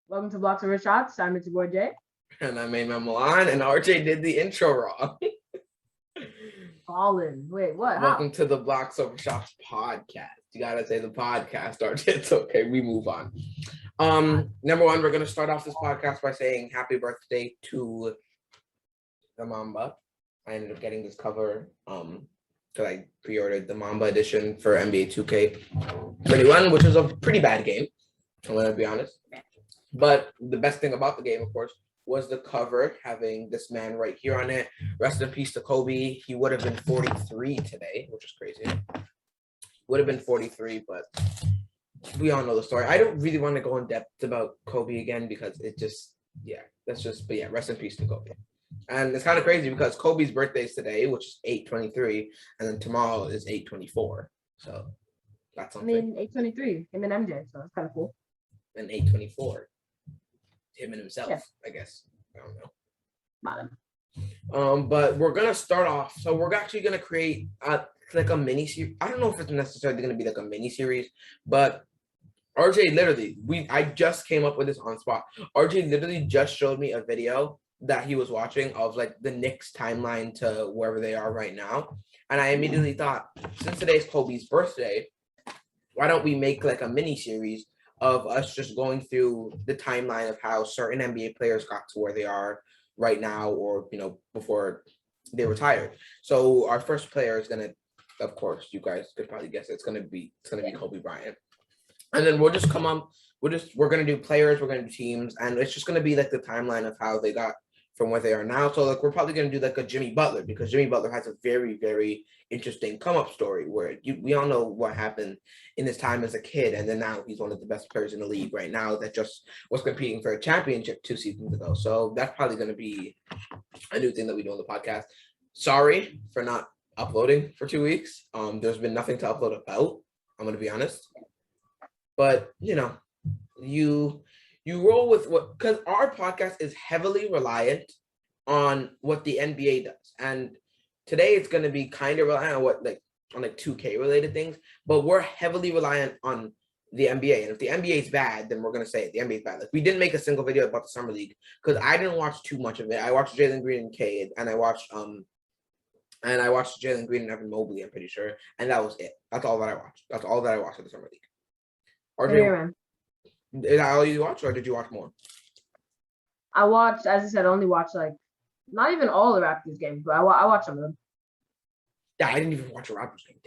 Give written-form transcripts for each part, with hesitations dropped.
Welcome to Blocks Over Shots. I'm your boy Jay. And I made my Milan, and RJ did the intro wrong. Fallen. Wait, what? Welcome to the Blocks Over Shots podcast. You gotta say the podcast, RJ. It's okay. We move on. Number one, we're gonna start off this podcast by saying happy birthday to the Mamba. I ended up getting this cover because I pre-ordered the Mamba edition for NBA 2K21, which was a pretty bad game. I'm gonna be honest. But the best thing about the game, of course, was the cover having this man right here on it. Rest in peace to Kobe. He would have been 43 today, which is crazy. Would have been 43, but we all know the story. I don't really want to go in depth about Kobe again because it just, rest in peace to Kobe. And it's kind of crazy because Kobe's birthday is today, which is 8/23, and then tomorrow is 8/24. So that's something. I mean, 8/23, him and MJ, so it's kind of cool. And 8/24. Him and himself, yeah. I guess. I don't know. Bottom. But we're gonna start off. So we're actually gonna create like a mini series. I don't know if it's necessarily gonna be like a mini series, but RJ literally, I just came up with this on spot. RJ literally just showed me a video that he was watching of like the Knicks timeline to wherever they are right now, and I immediately thought, since today's Kobe's birthday, why don't we make like a mini series of us just going through the timeline of how certain NBA players got to where they are right now, or before they retired. So our first player is gonna, of course, you guys could probably guess it's gonna be Kobe Bryant, and then we'll just come up. We're gonna do players, we're gonna do teams, and it's just gonna be like the timeline of how they got from where they are now. So like we're probably gonna do like a Jimmy Butler, because Jimmy Butler has a very, very interesting come up story where we all know what happened in his time as a kid, and then now he's one of the best players in the league right now that just was competing for a championship 2 seasons ago. So that's probably going to be a new thing that we do on the podcast. Sorry for not uploading for 2 weeks. There's been nothing to upload about, I'm going to be honest, but you roll with what, because our podcast is heavily reliant on what the NBA does, and today it's going to be kind of reliant on 2K related things, but we're heavily reliant on the NBA. And if the NBA is bad, then we're going to say it. The NBA is bad. Like, we didn't make a single video about the summer league because I didn't watch too much of it. I watched Jalen Green and Cade, and I watched Jalen Green and Evan Mobley, I'm pretty sure, and that was it. That's all that I watched. That's all that I watched of the summer league. RJ, is that all you watched, or did you watch more? I watched, as I said, I only watched like not even all the Raptors games, but I watched some of them. Yeah, I didn't even watch a Raptors game.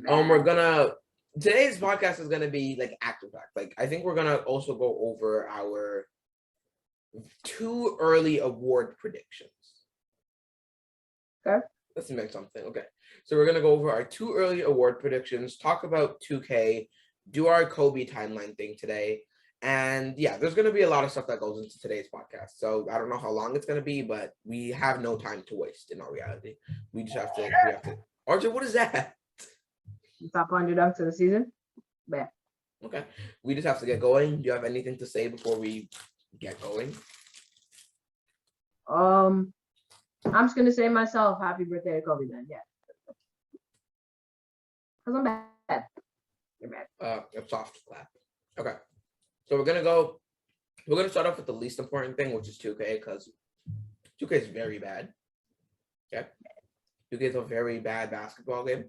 Damn. Today's podcast is gonna be like after fact. Like, I think we're gonna also go over our 2 early award predictions. Okay. Let's make something. Okay. So we're gonna go over our 2 early award predictions, talk about 2K, do our Kobe timeline thing today. And yeah, there's going to be a lot of stuff that goes into today's podcast. So I don't know how long it's going to be, but we have no time to waste in our reality. We have to. RJ, what is that? Top 100 dunks of the season. Yeah. Okay. We just have to get going. Do you have anything to say before we get going? I'm just going to say myself, happy birthday to Kobe, then. Yeah. Because I'm bad. You're bad. A soft clap. Okay. So we're gonna start off with the least important thing, which is 2K, because 2K is very bad. Okay. 2K is a very bad basketball game.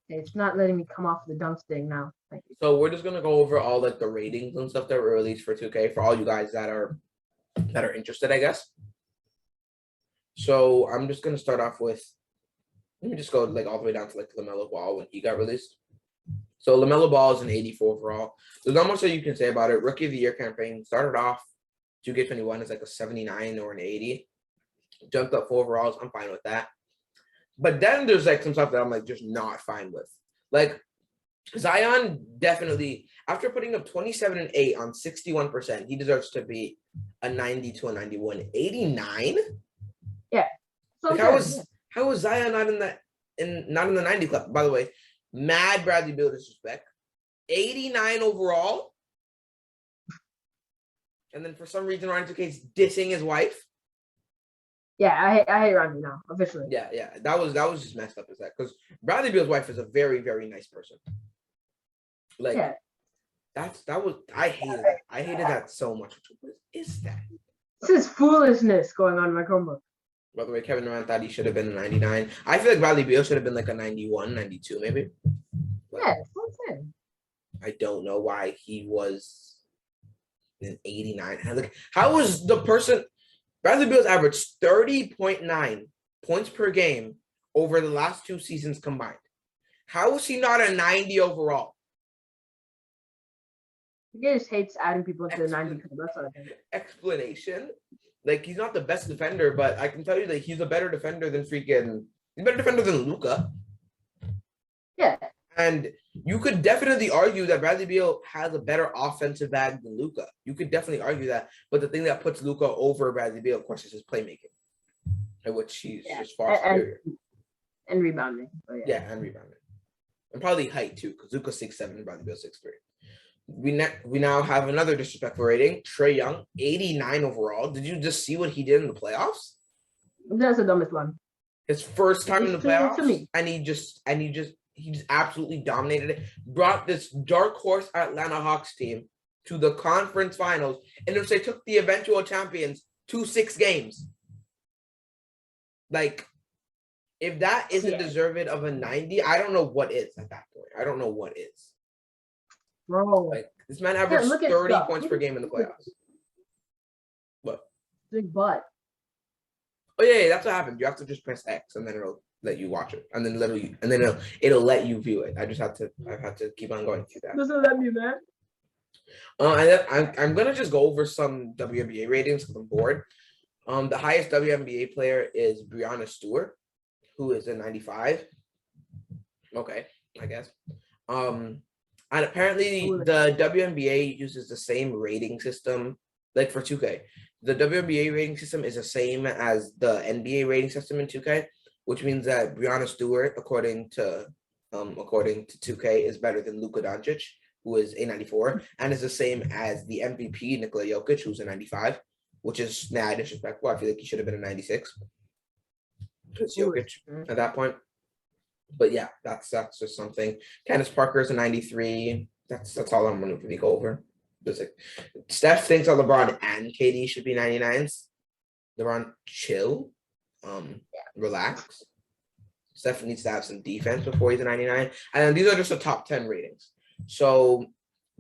It's not letting me come off the dunks thing now. Thank you. So we're just gonna go over all like the ratings and stuff that were released for 2K for all you guys that are interested, I guess. So I'm just gonna start off with, let me just go like all the way down to like LaMelo Ball when he got released. So LaMelo Ball is an 84 overall. There's not much that you can say about it. Rookie of the Year campaign started off 2K21 as like a 79 or an 80. Jumped up 4 overalls. I'm fine with that. But then there's like some stuff that I'm like just not fine with. Like Zion definitely, after putting up 27 and 8 on 61%, he deserves to be a 90 to a 91. 89? Yeah. So like how was Zion not in the 90 club? By the way, mad Bradley Beal disrespect. 89 overall. And then for some reason, Ryan 2K's dissing his wife. Yeah, I hate Randy now, officially. Yeah. That was just messed up as that. Because Bradley Beal's wife is a very, very nice person. Like, yeah. I hated that. I hated that so much. What is that? This is foolishness going on in my Chromebook. By the way, Kevin Durant thought he should have been a 99. I feel like Bradley Beal should have been like a 91, 92 maybe. But Yeah, that's what I'm saying. I don't know why he was an 89. And like, how was the person Bradley Beal's averaged 30.9 points per game over the last 2 seasons combined? How is he not a 90 overall? He just hates adding people into the 90 club. That's what I think. Explanation. Like, he's not the best defender, but I can tell you that he's a better defender than freaking. He's a better defender than Luka. Yeah. And you could definitely argue that Bradley Beal has a better offensive bag than Luka. You could definitely argue that. But the thing that puts Luka over Bradley Beal, of course, is his playmaking, in which he's just far superior. And rebounding. Yeah, and rebounding. And probably height, too, because Luka's 6'7" and Bradley Beal 6'3". We now have another disrespectful rating. Trae Young, 89 overall. Did you just see what he did in the playoffs? That's the dumbest one. His first time in the playoffs, to me. and he just absolutely dominated it. Brought this dark horse Atlanta Hawks team to the conference finals, and if they took the eventual champions to 6 games. Like, if that isn't deserving of a 90, I don't know what is at that point. I don't know what is. Bro. Like, this man averaged 30 points per game in the playoffs. What? Big butt. Oh yeah, that's what happens. You have to just press X, and then it'll let you watch it, and then it'll let you view it. I've had to keep on going through that. Doesn't let me, man. And I'm gonna just go over some WNBA ratings because I'm bored. The highest WNBA player is Breanna Stewart, who is a 95. Okay, I guess. And apparently the WNBA uses the same rating system, like for 2K. The WNBA rating system is the same as the NBA rating system in 2K, which means that Breanna Stewart, according to 2K, is better than Luka Doncic, who is a 94, and is the same as the MVP Nikola Jokic, who's a 95, which is disrespectful. I feel like he should have been a 96. It's Jokic at that point. But yeah, that's just something. Candace Parker is a 93. That's all I'm going to really go over. Like, Steph thinks that LeBron and KD should be 99s. LeBron, chill. Relax. Steph needs to have some defense before he's a 99. And then these are just the top 10 ratings. So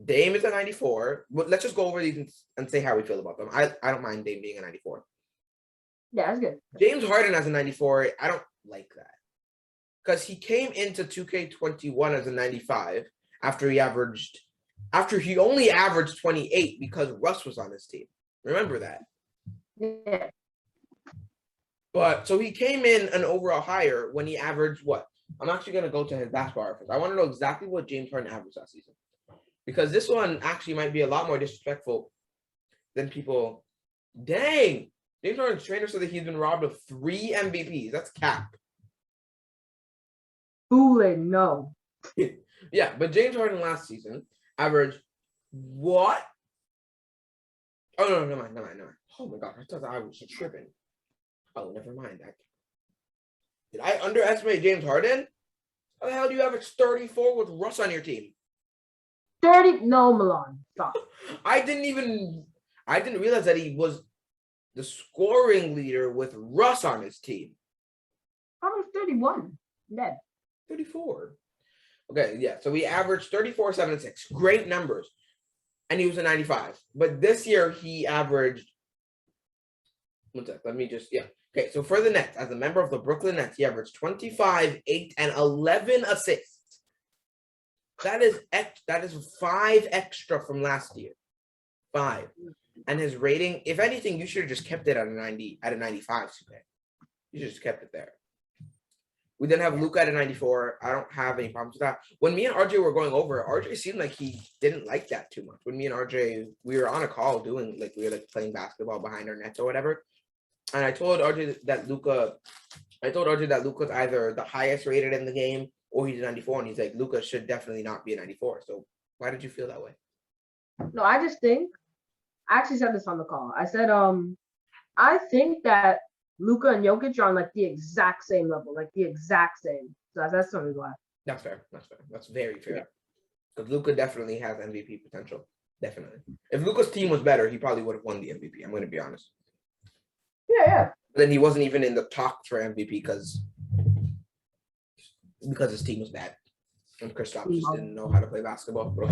Dame is a 94. But let's just go over these and say how we feel about them. I don't mind Dame being a 94. Yeah, that's good. James Harden as a 94, I don't like that. Because he came into 2K21 as a 95 after he only averaged 28 because Russ was on his team. Remember that. Yeah. But so he came in an overall higher when he averaged what? I'm actually going to go to his basketball reference. I want to know exactly what James Harden averaged last season. Because this one actually might be a lot more disrespectful than people. Dang! James Harden's trainer said that he's been robbed of 3 MVPs. That's cap. Fooling, no. Yeah, but James Harden last season averaged what? Oh, no, never mind. Oh, my God. I thought I was tripping. Oh, never mind. Did I underestimate James Harden? How the hell do you average 34 with Russ on your team? 30? No, Milan. Stop. I didn't realize that he was the scoring leader with Russ on his team. How much 31? Dead. 34. Okay, yeah. So we averaged 34, 7, and 6. Great numbers. And he was a 95. But this year he averaged. One sec. Let me just. Yeah. Okay. So for the Nets, as a member of the Brooklyn Nets, he averaged 25, 8, and 11 assists. That is 5 extra from last year. 5. And his rating, if anything, you should have just kept it at a 90, at a 95. Okay. You should have just kept it there. We then have Luka at a 94. I don't have any problems with that. When me and RJ were going over, RJ seemed like he didn't like that too much. When me and RJ, we were on a call we were playing basketball behind our nets or whatever. And I told RJ that Luka's either the highest rated in the game or he's a 94. And he's like, Luka should definitely not be a 94. So why did you feel that way? No, I actually said this on the call. I said, I think that Luka and Jokic are on like the exact same level, like the exact same. So that's the only why. That's fair. That's very fair. Because Luka definitely has MVP potential. Definitely. If Luka's team was better, he probably would have won the MVP. I'm going to be honest. Yeah. But then he wasn't even in the talk for MVP because his team was bad. And Kristaps just didn't know how to play basketball, bro.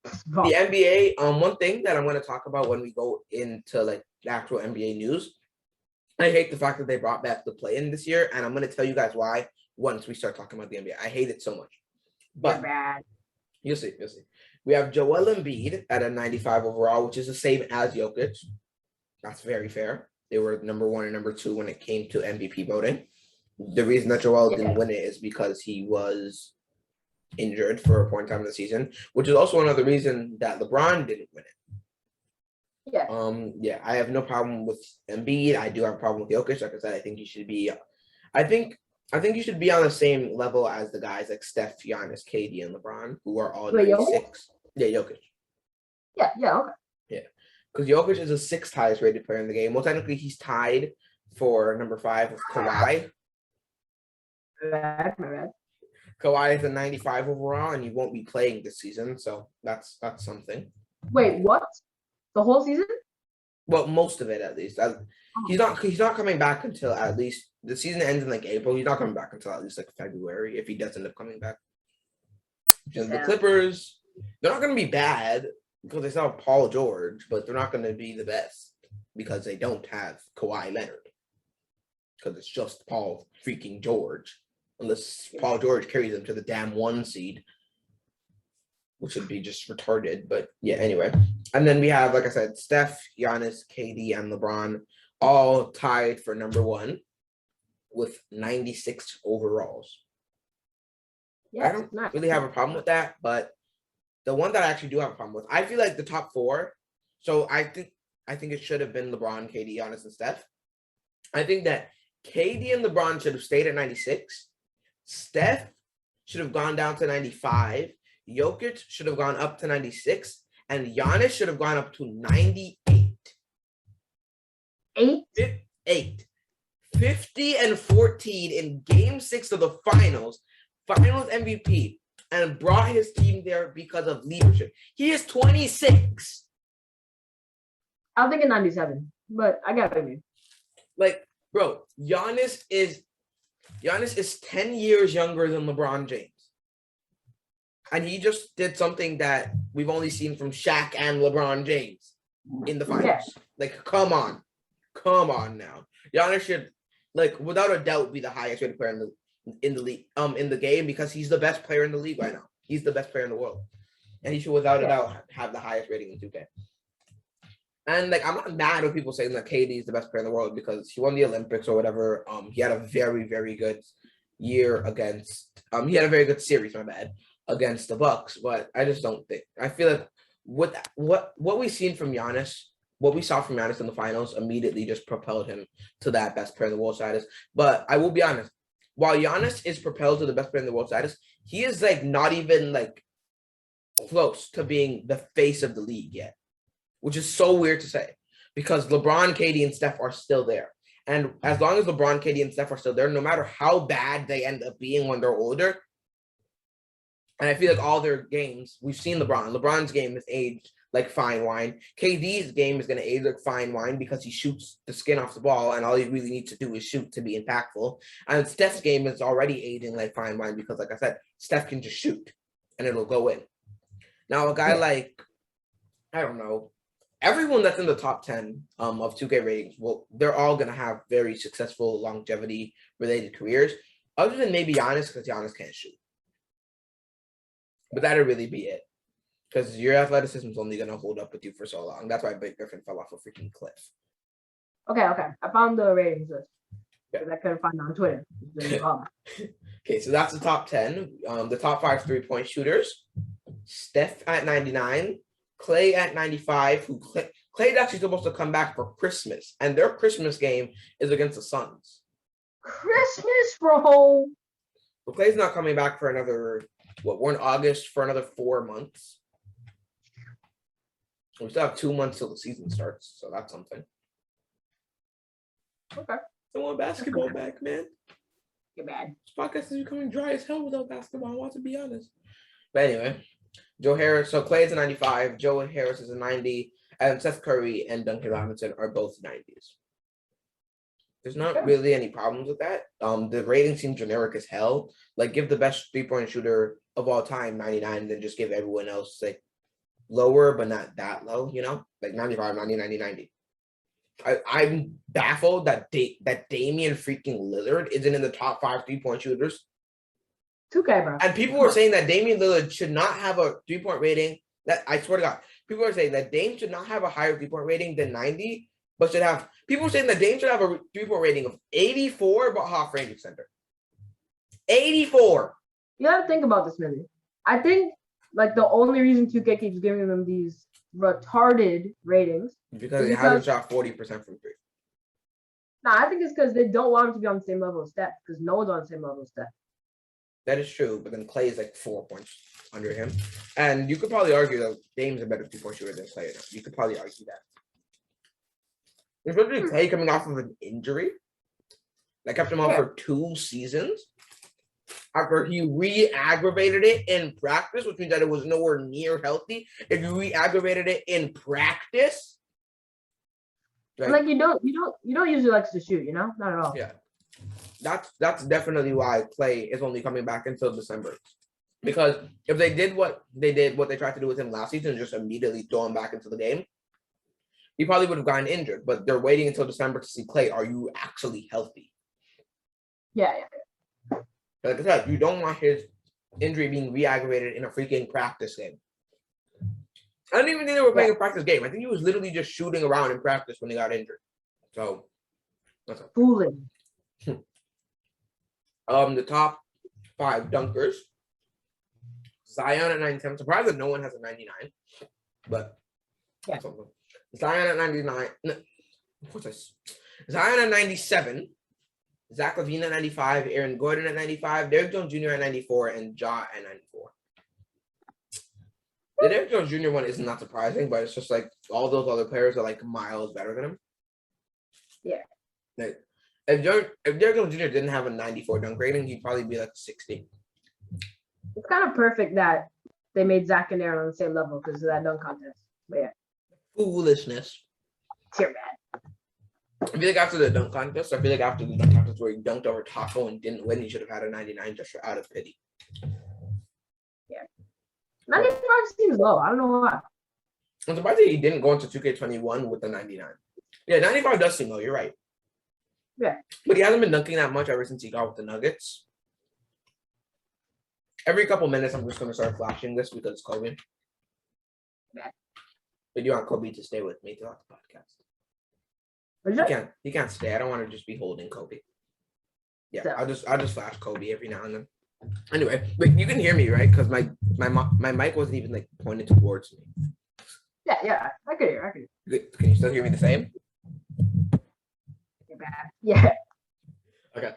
The NBA, one thing that I'm going to talk about when we go into like the actual NBA news, I hate the fact that they brought back the play-in this year, and I'm going to tell you guys why once we start talking about the NBA. I hate it so much. But bad. You'll see. We have Joel Embiid at a 95 overall, which is the same as Jokic. That's very fair. They were number 1 and number 2 when it came to MVP voting. The reason that Joel didn't win it is because he was injured for a point in time of the season, which is also another reason that LeBron didn't win it. Yeah. I have no problem with Embiid. I do have a problem with Jokic. Like I said, I think he should be. I think you should be on the same level as the guys like Steph, Giannis, KD, and LeBron, who are all 96. Yeah, Jokic. Yeah, okay. Yeah, because Jokic is the 6th highest rated player in the game. Well, technically, he's tied for number 5 with Kawhi. My bad. Kawhi is a 95 overall, and he won't be playing this season, so that's something. Wait, what? The whole season? Well, most of it at least. He's not coming back until at least the season ends in like April. He's not coming back until at least like February if he does end up coming back. The Clippers, they're not going to be bad because they still have Paul George, but they're not going to be the best because they don't have Kawhi Leonard. Because it's just Paul freaking George, unless Paul George carries them to the damn 1 seed, which would be just retarded. But yeah, anyway. And then we have, like I said, Steph, Giannis, KD, and LeBron all tied for number 1 with 96 overalls. Yeah, I don't really have a problem with that, but the one that I actually do have a problem with, I feel like the top 4. So I think it should have been LeBron, KD, Giannis, and Steph. I think that KD and LeBron should have stayed at 96. Steph should have gone down to 95. Jokic should have gone up to 96. And Giannis should have gone up to 98. 8. 50 and 14 in game 6 of the finals MVP, and brought his team there because of leadership. He is 26. I was thinking 97, but I got it. Like, bro, Giannis is 10 years younger than LeBron James. And he just did something that we've only seen from Shaq and LeBron James in the finals. Yeah. Like, come on now. Giannis should, like, without a doubt, be the highest rated player in the league, in the game, because he's the best player in the league right now. He's the best player in the world, and he should, without a doubt, have the highest rating in 2K. And like, I'm not mad with people saying that KD is the best player in the world because he won the Olympics or whatever. He had a very, very good year against. He had a very good series, my bad, against the Bucks. But I just don't think. I feel like what we've seen from Giannis, what we saw from Giannis in the finals, immediately just propelled him to that best player in the world status. But I will be honest, while Giannis is propelled to the best player in the world status, he is like not even like close to being the face of the league yet, which is so weird to say because LeBron, KD, and Steph are still there. And as long as LeBron, KD, and Steph are still there, no matter how bad they end up being when they're older, and I feel like all their games, we've seen LeBron's game has aged like fine wine. KD's game is going to age like fine wine because he shoots the skin off the ball, and all he really needs to do is shoot to be impactful. And Steph's game is already aging like fine wine because, like I said, Steph can just shoot, and it'll go in. Now, a guy like, I don't know, everyone that's in the top 10 of 2K ratings, well, they're all going to have very successful longevity-related careers, other than maybe Giannis, because Giannis can't shoot. But that'll really be it. Because your athleticism is only going to hold up with you for so long. That's why Blake Griffin fell off a freaking cliff. Okay. I found the ratings list. Yeah. I couldn't find it on Twitter. Okay, so that's the top 10. The top 5 3-point shooters. Steph at 99. Clay at 95. Clay's actually supposed to come back for Christmas. And their Christmas game is against the Suns. Christmas, bro. But Clay's not coming back for another, we're in August for another 4 months. We still have 2 months till the season starts, so that's something. Okay. I want basketball back, man. You're bad. This podcast is becoming dry as hell without basketball. I want to be honest. But anyway, Joe Harris. So Clay is a 95. Joe Harris is a 90. And Seth Curry and Duncan Robinson are both 90s. There's not really any problems with that. The rating seems generic as hell. Like, give the best 3-point shooter of all time 99, then just give everyone else like lower, but not that low, like 95, 90, 90, 90. I'm baffled that that Damian freaking Lillard isn't in the top 5 3-point shooters. 2K, bro. And people were saying that Damian Lillard should not have a 3-point rating. That I swear to God, people are saying that Dame should not have a higher 3-point rating than 90, but should have. People are saying that Dame should have a 3-point rating of 84, but half range extender. 84. You gotta think about this, Millie. I think like the only reason 2K keeps giving them these retarded ratings because they haven't shot 40% from 3. Nah, I think it's because they don't want him to be on the same level of Steph, because no one's on the same level of Steph. That is true, but then Clay is like 4 points under him. And you could probably argue that Dame's a better 2-point shooter than Clay. You could probably argue that. Especially Clay coming off of an injury that kept him out for 2 seasons. After he re-aggravated it in practice, which means that it was nowhere near healthy. If you re-aggravated it in practice, like you don't usually like to shoot, not at all. Yeah, that's definitely why Clay is only coming back until December. Because if they did what they tried to do with him last season, just immediately throw him back into the game, he probably would have gotten injured. But they're waiting until December to see, Clay, are you actually healthy? Yeah. Like I said, you don't want his injury being re-aggravated in a freaking practice game. I don't even think they were playing a practice game. I think he was literally just shooting around in practice when he got injured. So that's fooling. The top 5 dunkers. Zion at 97. I'm surprised that no one has a 99. But Zion at 99. What's this? Zion at 97. Zach LaVine at 95, Aaron Gordon at 95, Derrick Jones Jr. at 94, and Ja at 94. The Derrick Jones Jr. one is not surprising, but it's just like all those other players are like miles better than him. Yeah. Like, if Derrick Jones Jr. didn't have a 94 dunk rating, he'd probably be like 60. It's kind of perfect that they made Zach and Aaron on the same level because of that dunk contest. But yeah. Foolishness. Tear bad. I feel like after the dunk contest, where he dunked over Taco and didn't win, he should have had a 99 just out of pity. Yeah. 95 seems low. I don't know why. I'm surprised that he didn't go into 2K21 with the 99. Yeah, 95 does seem low. You're right. Yeah. But he hasn't been dunking that much ever since he got with the Nuggets. Every couple minutes, I'm just going to start flashing this because it's Kobe. Yeah. But you want Kobe to stay with me throughout the podcast. He can't stay. I don't want to just be holding Kobe. Yeah, so. I'll just flash Kobe every now and then. Anyway, but you can hear me, right? Because my mic wasn't even like pointed towards me. Yeah, I could hear. Can you still hear me the same? Yeah. Okay.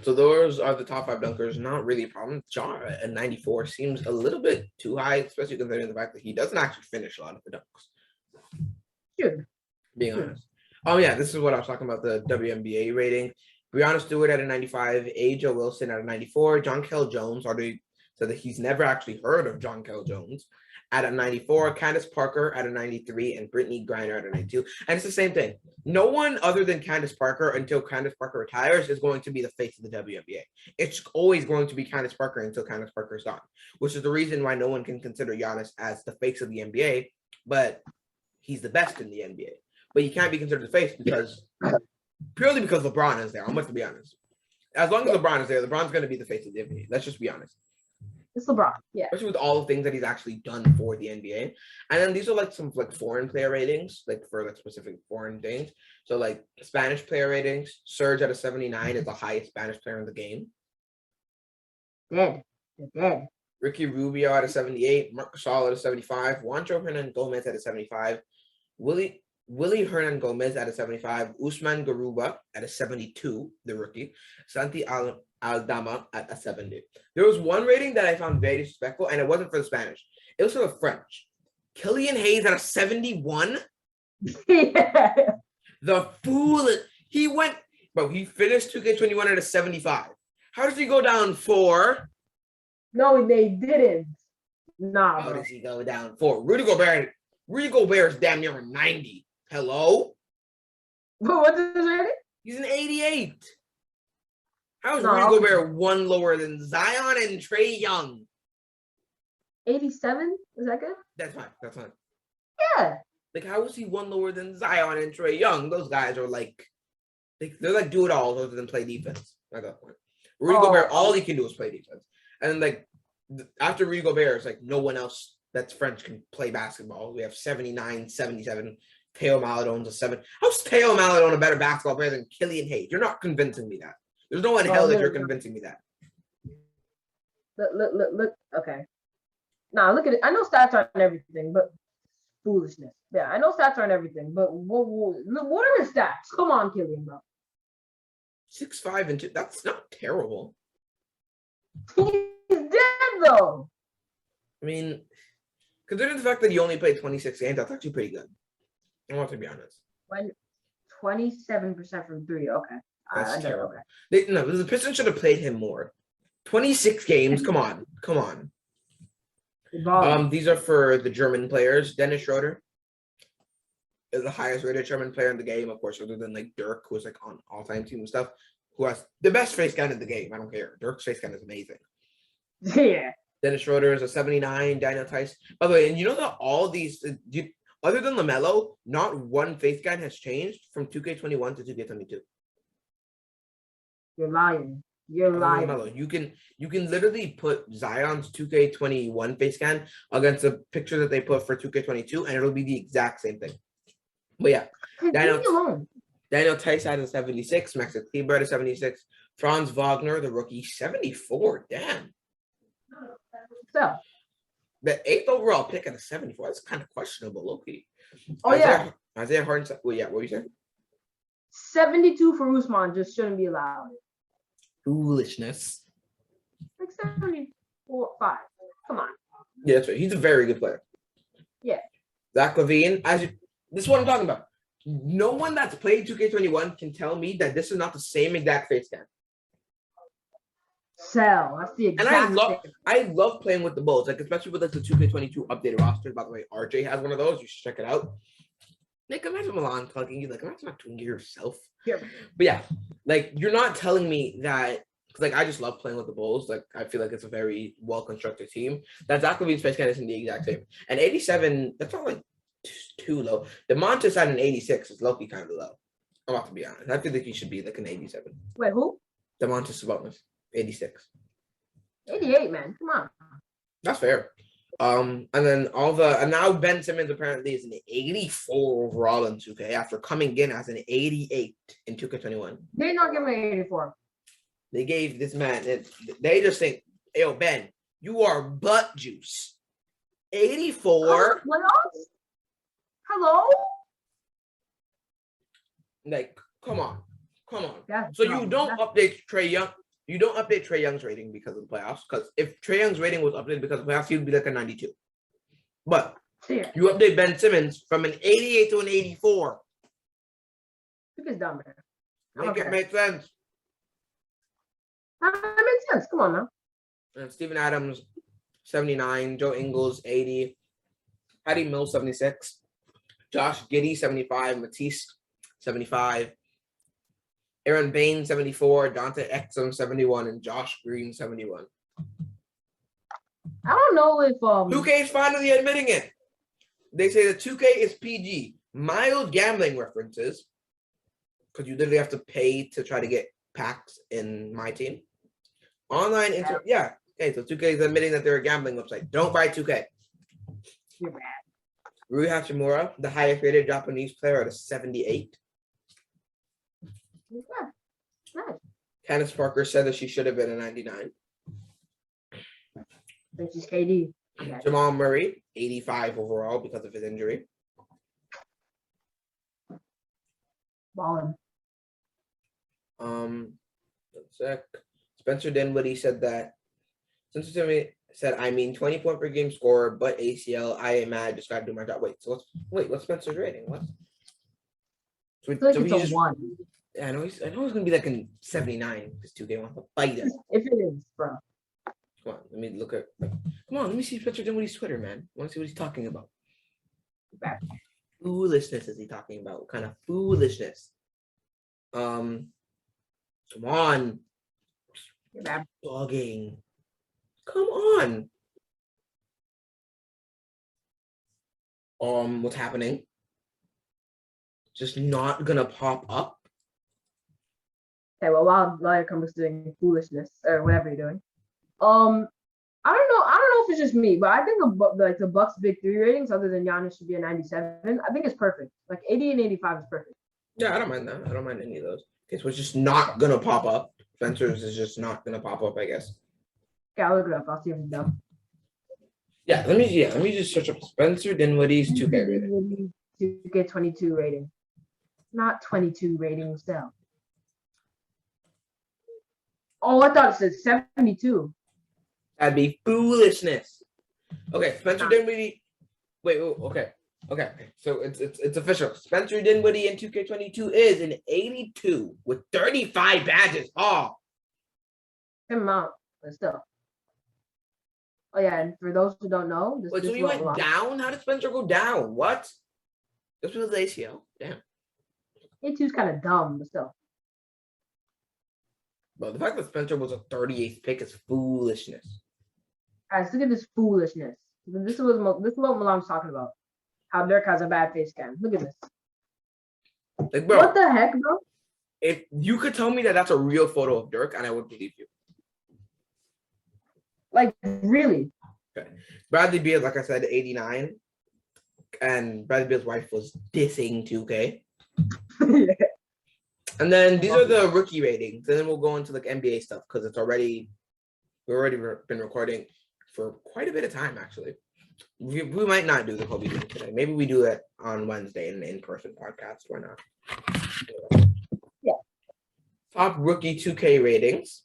So those are the top 5 dunkers. Not really a problem. Ja at 94 seems a little bit too high, especially considering the fact that he doesn't actually finish a lot of the dunks. Sure. Being honest. Oh, yeah, this is what I was talking about, the WNBA rating. Breanna Stewart at a 95, A'ja Wilson at a 94, Jonquel Jones already said that he's never actually heard of Jonquel Jones at a 94, Candace Parker at a 93, and Brittany Griner at a 92. And it's the same thing. No one other than Candace Parker, until Candace Parker retires, is going to be the face of the WNBA. It's always going to be Candace Parker until Candace Parker is gone, which is the reason why no one can consider Giannis as the face of the NBA, but he's the best in the NBA. But he can't be considered the face purely because LeBron is there. I'm going to be honest. As long as LeBron is there, LeBron's going to be the face of the NBA. Let's just be honest. It's LeBron, yeah. Especially with all the things that he's actually done for the NBA. And then these are like some like foreign player ratings, like for like specific foreign things. So like Spanish player ratings, Serge at a 79 is the highest Spanish player in the game. Dead. Ricky Rubio at a 78, Marc Gasol at a 75, Juancho Hernan Gomez at a 75, Willie Hernan Gomez at a 75, Usman Garuba at a 72, the rookie, Santi Aldama at a 70. There was one rating that I found very disrespectful, and it wasn't for the Spanish. It was for the French. Killian Hayes at a 71? Yeah. The fool. He finished 2K21 at a 75. How does he go down 4? No, they didn't. Nah, How bro. does he go down 4? Rudy Gobert is damn near a 90. Hello? But what's his rating? He's an 88. How is No, Rudy okay. Gobert one lower than Zion and Trae Young? 87? Is that good? That's fine. That's fine. Yeah. Like, how is he one lower than Zion and Trae Young? Those guys are like, they're like do it all other than play defense at that point. Rudy Gobert, all he can do is play defense. And like after Rudy Gobert, it's like no one else that's French can play basketball. We have 79, 77. Teo Maladone's a 7. How's Teo Maladone a better basketball player than Killian Hayes? You're not convincing me that. There's no one in hell that you're convincing me that. Look. Okay. Nah, look at it. I know stats aren't everything, but foolishness. Yeah, I know stats aren't everything, but what are his stats? Come on, Killian, bro. 6'5" and 2. That's not terrible. He's dead though. I mean, considering the fact that he only played 26 games, that's actually pretty good. I want to be honest. 27% from 3. Okay. That's terrible. Okay. The Pistons should have played him more. 26 games. Come on. These are for the German players. Dennis Schroeder is the highest rated German player in the game, of course, other than like Dirk, who's like on all-time team and stuff, who has the best face scan in the game. I don't care. Dirk's face scan is amazing. Yeah. Dennis Schroeder is a 79. Daniel Tice. By the way, and you know that all these, other than LaMelo, not one face scan has changed from 2K21 to 2K22. You're lying. LaMelo. You can literally put Zion's 2K21 face scan against the picture that they put for 2K22, and it'll be the exact same thing. But yeah, Daniel Tice had a 76, Max Kleber a 76, Franz Wagner, the rookie, 74. Damn. So The 8th overall pick at a 74. That's kind of questionable, Loki. Isaiah Harden. Well, yeah, what were you saying? 72 for Usman just shouldn't be allowed. Foolishness. Like 74, 5. Come on. Yeah, that's right. He's a very good player. Yeah. Zach LaVine, this is what I'm talking about. No one that's played 2K21 can tell me that this is not the same exact face scan. Sell. That's the exact And I love playing with the Bulls, like especially with like the 2K22 updated roster. By the way, RJ has one of those. You should check it out. Like, imagine Milan talking you, like, imagine not doing it yourself. Yeah. But yeah, like, you're not telling me that, because, like, I just love playing with the Bulls. Like, I feel like it's a very well-constructed team. That Zach LaVine's face scan isn't the exact same. And 87, that's not, like, too low. The Montes at an 86 is low-key kind of low. I'm about to be honest. I feel like he should be, like, an 87. Wait, who? The Montes Sabonis, 86. 88, man. Come on. That's fair. And then and now Ben Simmons apparently is an 84 overall in 2K after coming in as an 88 in 2K21. They did not give me 84. They gave this man, they just think, yo, Ben, you are butt juice. 84. Hello? Like, come on. That's So you don't update Trae Young. You don't update Trae Young's rating because of the playoffs. Because if Trae Young's rating was updated because of the playoffs, he would be like a 92. But you update Ben Simmons from an 88 to an 84. It's dumb, man. Make it make sense. That makes sense. Come on now. And Steven Adams, 79. Joe Ingles, 80. Patty Mills, 76. Josh Giddey, 75. Matisse, 75. Aaron Bain, 74. Dante Exum, 71. And Josh Green, 71. I don't know if 2K is finally admitting it. They say that 2K is PG. Mild gambling references. Because you literally have to pay to try to get packs in my team. Online Okay, so 2K is admitting that they're a gambling website. Don't buy 2K. You're bad. Rui Hachimura, the highest rated Japanese player at a 78. Yeah. Nice. Candace Parker said that she should have been a 99. I think she's KD. Jamal Murray, 85 overall because of his injury. Ballin. One sec. Spencer Dinwiddie said that. Spencer Dinwiddie said, I mean, 20 point per game scorer, but ACL. I am mad. Just gotta do my job. What's Spencer's rating? What? I feel like it's a 1. Yeah, I know he's gonna be like in 79 because 2K wants to fight him. If it is, bro. Come on, let me look at. Come on, let me see Spencer Dinwiddie's Twitter, man. I want to see what he's talking about. Bad. Foolishness is he talking about? What kind of foolishness? Come on, You're bad. dogging. Come on. What's happening? Just not gonna pop up. Okay, well, while you're doing foolishness or whatever you're doing, I don't know if it's just me, but I think the Bucks' big three ratings, other than Giannis, should be a 97. I think it's perfect. Like 80 and 85 is perfect. Yeah, I don't mind that. I don't mind any of those. Okay, so it's just not gonna pop up. Spencer's is just not gonna pop up, I guess. Yeah, I'll look it up. I'll see if it's dumb. Yeah, let me just search up Spencer Dinwiddie's 2K rating. 2K22 rating. Not 22 rating still. Oh, I thought it said 72. That'd be foolishness. Okay, Spencer Dinwiddie. Wait, okay. So it's official. Spencer Dinwiddie in 2K22 is an 82 with 35 badges. Oh, Same amount, but still. Oh yeah, and for those who don't know, wait, so he went down? How did Spencer go down? What? This was the ACL. Damn. 82 is kind of dumb, but still. But the fact that Spencer was a 38th pick is foolishness. Guys, look at this foolishness. This is what Milan's talking about. How Dirk has a bad face cam. Look at this. Like, bro, what the heck, bro? If you could tell me that that's a real photo of Dirk, and I would believe you. Like, really? Okay. Bradley Beal, like I said, 89. And Bradley Beal's wife was dissing 2K. Yeah. And then these are the rookie ratings. And then we'll go into like NBA stuff because we've already been recording for quite a bit of time, actually. We might not do the Kobe thing today. Maybe we do it on Wednesday in an in-person podcast. Why not? Yeah. Top rookie 2K ratings.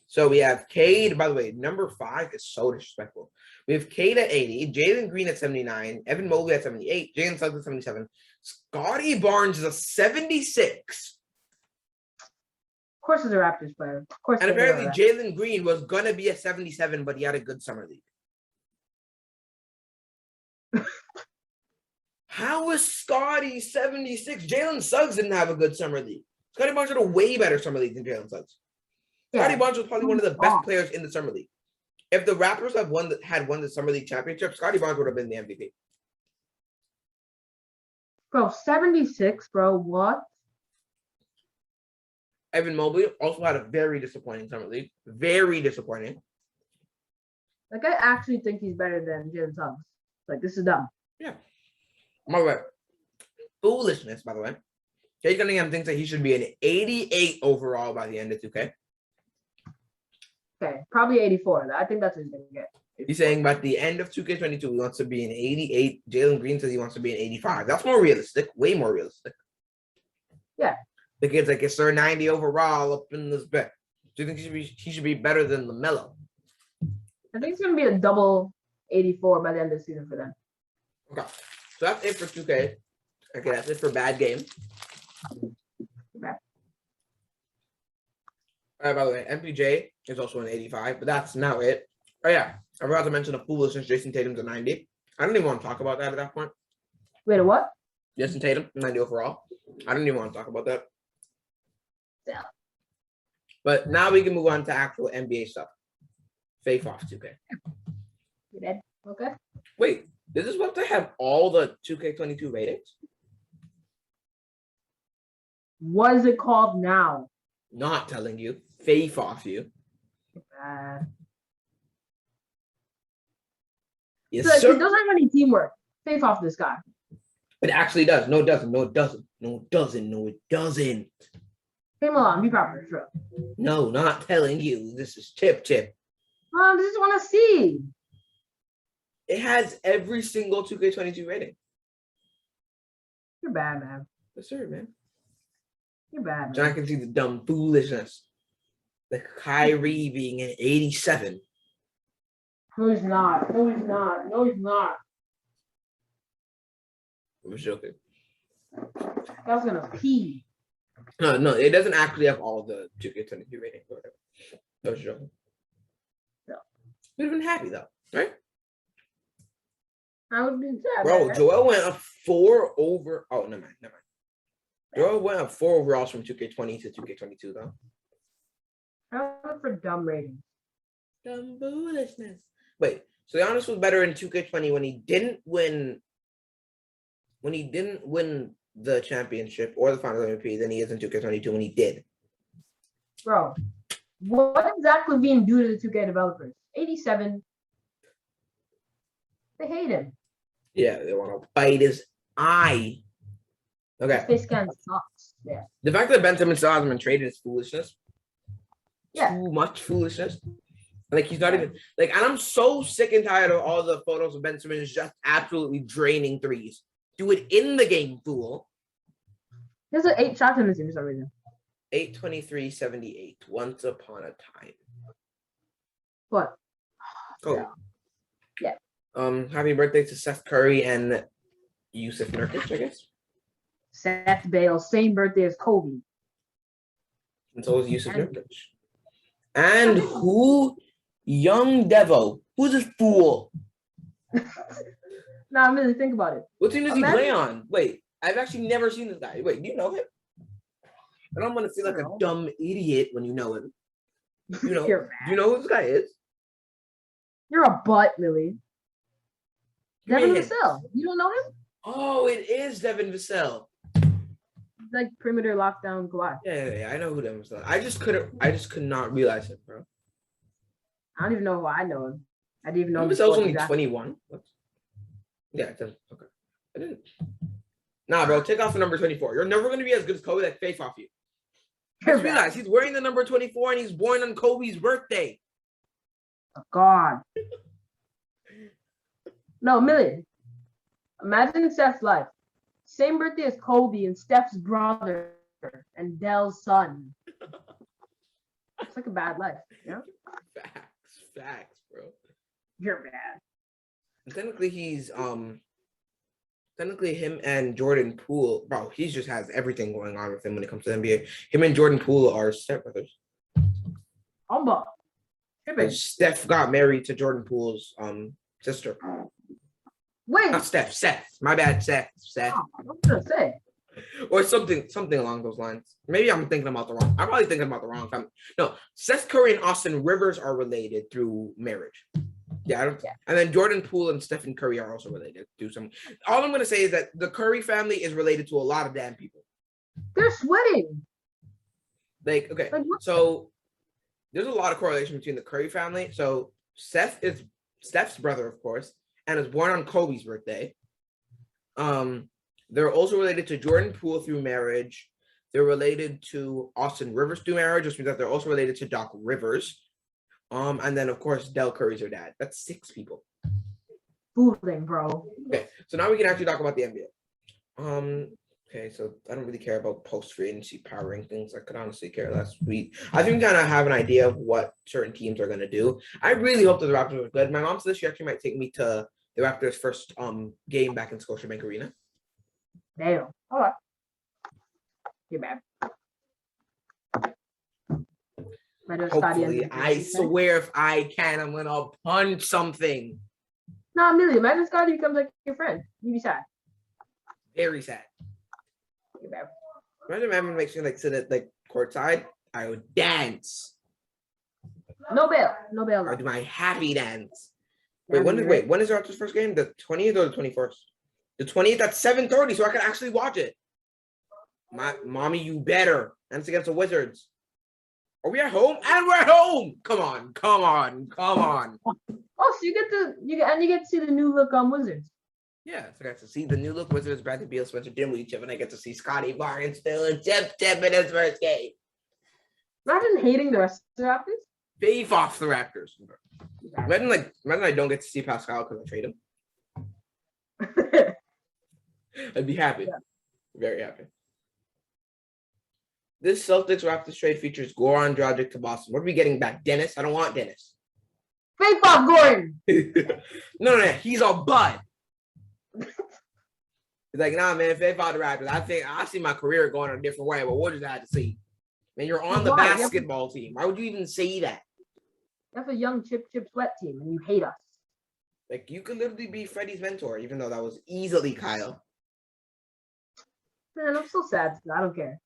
So we have Cade. By the way, number 5 is so disrespectful. We have Cade at 80, Jalen Green at 79, Evan Mobley at 78, Jalen Suggs at 77, Scotty Barnes is a 76. Of course, he's a Raptors player. Of course. And apparently, Jalen Green was gonna be a 77, but he had a good summer league. How was Scotty 76? Jalen Suggs didn't have a good summer league. Scotty Barnes had a way better summer league than Jalen Suggs. Yeah. Scotty Barnes was probably one of the best players in the summer league. If the Raptors had won the summer league championship, Scotty Barnes would have been the MVP. Bro, 76, bro. What? Evan Mobley also had a very disappointing summer league. Very disappointing. Like, I actually think he's better than Jalen Suggs. Like, this is dumb. Yeah. By the way, foolishness, by the way. Jay Cunningham thinks that he should be an 88 overall by the end of 2K. Okay, probably 84. I think that's what he's going to get. 84. He's saying by the end of 2K22, he wants to be an 88. Jalen Green says he wants to be an 85. That's more realistic. Way more realistic. Yeah. The kid's like, it's their 90 overall up in this bet. Do you think he should be better than LaMelo? I think it's going to be a double 84 by the end of the season for them. Okay. So that's it for 2K. Okay, that's it for bad game. Okay. By the way, MPJ is also an 85, but that's now it. Oh, yeah. I forgot to mention the foolishness. Jason Tatum's a 90. I don't even want to talk about that at that point. Wait, a what? Jason Tatum, 90 overall. I don't even want to talk about that. Yeah. But now we can move on to actual NBA stuff. Fake off 2K. You dead? Okay. Wait, is this what they have all the 2K22 ratings? What is it called now? Not telling you. Faith off you. Yes, so sir. It doesn't have any teamwork. Faith off this guy. It actually does. No, it doesn't. No, it doesn't. No, it doesn't. No, it doesn't. Hey, Milan, be proper. Sure. No, not telling you. This is Chip. I just want to see. It has every single 2K22 rating. You're bad, man. Yes, sir, man. You're bad, man. John can see the dumb foolishness. The Kyrie being an 87. No, he's not. No, he's not. No, he's not. I was joking. I was gonna pee. No, it doesn't actually have all the 2K22 ratings or whatever. I was joking. No. We'd have been happy though, right? I would be sad. Bro, man. Joel went up 4 over. Oh, never mind. Joel went up 4 overalls from 2K20 to 2K22 though. I went for dumb ratings. Dumb foolishness. Wait, so Giannis was better in 2K20 when he didn't win. When he didn't win the championship or the Finals MVP than he is in 2K22 when he did. Bro, what exactly being due to the 2K developers? 87. They hate him. Yeah, they want to bite his eye. Okay. His face kind of sucks. Yeah. The fact that Ben Simmons still hasn't been traded is foolishness. Yeah. Too much foolishness. Like he's not even like, and I'm so sick and tired of all the photos of Ben Simmons just absolutely draining threes. Do it in the game, fool. There's an 8 shots in this game for some reason. 823.78. Once upon a time. What? Cool. Yeah. Happy birthday to Seth Curry and Yusuf Nurkic, I guess. Seth Bale, same birthday as Kobe. And so is Yusuf Nurkic. And who? Young Devo. Who's this fool? Nah, really think about it. What team does he play on? Wait, I've actually never seen this guy. Wait, do you know him? I don't want to feel like a dumb idiot when you know him. You know, do you know who this guy is? You're a butt, Lily. Give me Devin a hint. Vassell. You don't know him? Oh, it is Devin Vassell. He's like perimeter lockdown Kawhi. Yeah, I know who Devin Vassell. I just could not realize it, bro. I don't even know why I know him. I didn't even know him. Vassell's only exactly. 21. Yeah, it doesn't. Okay. I didn't. Nah, bro, take off the number 24. You're never going to be as good as Kobe. Like, face off you. Just realize he's wearing the number 24 and he's born on Kobe's birthday. Oh, God. No, Millie. Imagine Steph's life. Same birthday as Kobe and Steph's brother and Dell's son. It's like a bad life, you know? Facts, bro. You're bad. And technically him and Jordan Poole, bro, he just has everything going on with him when it comes to the NBA. Him and Jordan Poole are stepbrothers. Humble. Steph got married to Jordan Poole's sister. Wait. Not Steph, Seth. My bad, Seth. Oh, I was gonna say. Or something along those lines. Maybe I'm thinking about the wrong. I'm probably thinking about the wrong family. No, Seth Curry and Austin Rivers are related through marriage. Yeah. And then Jordan Poole and Stephen Curry are also related through some. All I'm gonna say is that the Curry family is related to a lot of damn people. They're sweating. Like, okay, so there's a lot of correlation between the Curry family. So Seth is Steph's brother, of course, and is born on Kobe's birthday. They're also related to Jordan Poole through marriage. They're related to Austin Rivers through marriage, which means that they're also related to Doc Rivers. And then of course Del Curry's her dad. That's 6 people. Fooling, bro. Okay, so now we can actually talk about the NBA. Okay, so I don't really care about post-free agency power rankings. I could honestly care less. I think we kind of have an idea of what certain teams are going to do. I really hope that the Raptors are good. My mom said she actually might take me to the Raptors' first game back in Scotiabank Arena. Damn. All right. You're bad. Hopefully, I swear if I can, I'm going to punch something. Nah, Millie, imagine Scotty becomes like your friend. You'd be sad. Very sad. Imagine Evan makes me like sit at like courtside. I would dance. No bail. I do my happy dance. When is the Raptors' first game? The 20th or the 21st? The 20th at 7:30, so I can actually watch it. Mommy, you better. And it's against the Wizards. Are we at home? And we're at home. Come on. Oh, so you get to see the new look on Wizards. Yeah, so I got to see the new look Wizards, Bradley Beal, Spencer Dinwiddie, and I get to see Scotty Barnes still in 10 minutes first game. Imagine hating the rest of the Raptors. Beef off the Raptors. Imagine I don't get to see Pascal because I trade him. I'd be happy. Yeah. Very happy. This Celtics Raptors trade features Goran Dragic to Boston. What are we getting back? Dennis? I don't want Dennis. Fake off Gordon. No, he's a bud. He's like, nah, man, if I the Raptors, I think I see my career going a different way, but what does that have to see? Man, you're on the basketball team. Why would you even say that? You have a young chip sweat team, and you hate us. Like you could literally be Freddie's mentor, even though that was easily Kyle. Man, I'm so sad. I don't care.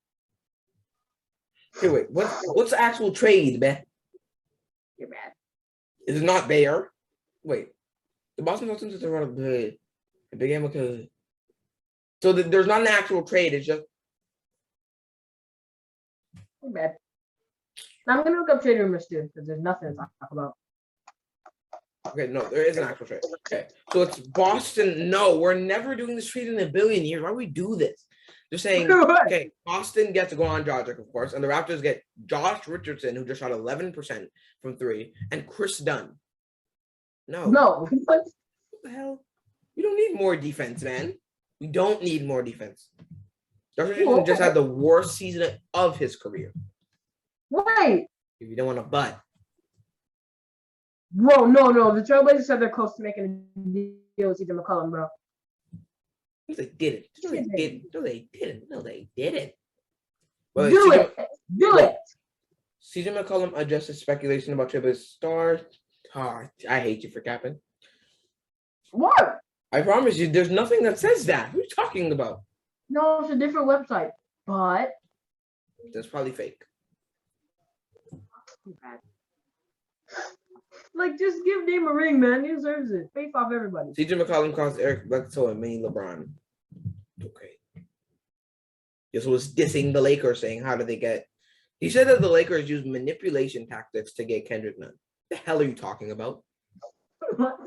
Hey, wait, what's the actual trade, man? You're bad. Is it not there? Wait, the Boston Celtics are running good. The big game because so there's not an actual trade. It's just You're bad. Now I'm gonna look up trade rumors too, because there's nothing to talk about. okay. No, there is an actual trade. Okay, so it's Boston. No, we're never doing this trade in a billion years. Why would we do this? They're saying, okay, Boston gets to go on Dragic, of course, and the Raptors get Josh Richardson, who just shot 11% from three, and Chris Dunn. No. No. What the hell? We don't need more defense, man. We don't need more defense. Josh Richardson just had the worst season of his career. Wait. If you don't want to butt. Bro, no. The Trailblazers said they're close to making a deal with CJ McCollum, bro. They didn't. No, they didn't. No, they didn't. No, they didn't. Well, Do it. CJ McCollum adjusted speculation about Trailblazers stars. Oh, I hate you for capping. What? I promise you, there's nothing that says that. What are you talking about? No, it's a different website. But That's probably fake. like, just give Dame a ring, man. He deserves it. Face off everybody. CJ McCollum calls Eric Bledsoe and mini LeBron. Okay. This was dissing the Lakers, saying, how did they get... He said that the Lakers used manipulation tactics to get Kendrick Nunn. What the hell are you talking about? What?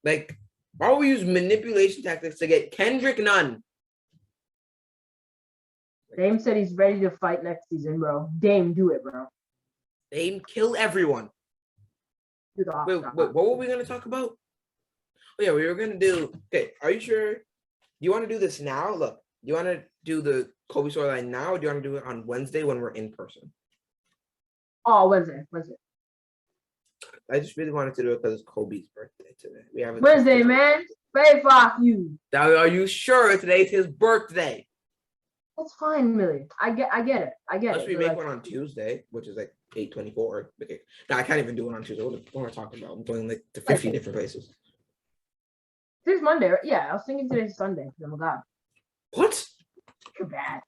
Like, why would we use manipulation tactics to get Kendrick Nunn? Dame said he's ready to fight next season, bro. Dame, do it, bro. Dame, kill everyone. Do the Wait, what were we going to talk about? Oh, yeah, we were going to do... Okay, are you sure? Do you want to do this now? Look, do you want to do the Kobe storyline now, or do you want to do it on Wednesday when we're in person? Oh, Wednesday. I just really wanted to do it because it's Kobe's birthday today. We have Wednesday, man. Face off you. Now, are you sure today's his birthday? That's fine, Millie. I get it. Unless we make one on Tuesday, which is like 8:24. Okay. Now I can't even do it on Tuesday. What am I talking about? I'm going like to 50 different places. Today's Monday, right? Yeah, I was thinking today's Sunday. Oh my god. What? Too bad.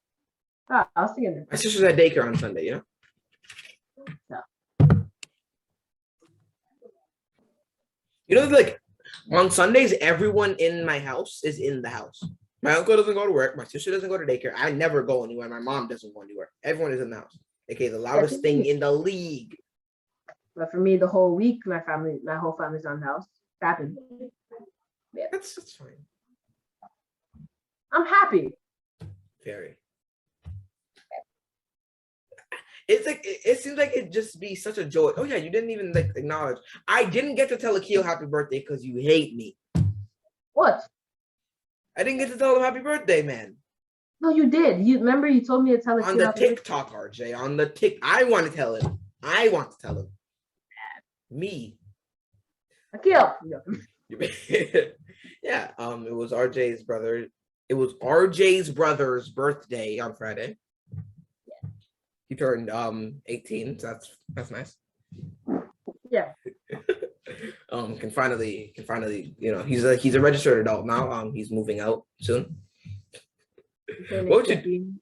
I was thinking. My sister's at daycare on Sunday, you know? No. You know, like on Sundays, everyone in my house is in the house. My uncle doesn't go to work. My sister doesn't go to daycare. I never go anywhere. My mom doesn't go anywhere. Everyone is in the house. Okay, the loudest thing in the league. But for me, the whole week, my whole family's on the house. Happy. Yeah, that's fine. I'm happy. Very. It's like it seems like it'd just be such a joy. Oh yeah, you didn't even like acknowledge. I didn't get to tell Akil happy birthday because you hate me. What? I didn't get to tell him happy birthday, man. No, you did. You remember you told me to tell Akil on the TikTok, RJ. On the tick, I want to tell him. Me. Akil. Yeah. It was RJ's brother. It was RJ's brother's birthday on Friday. He turned 18, so that's nice. Yeah. Can finally, you know, he's a registered adult now. He's moving out soon. What would you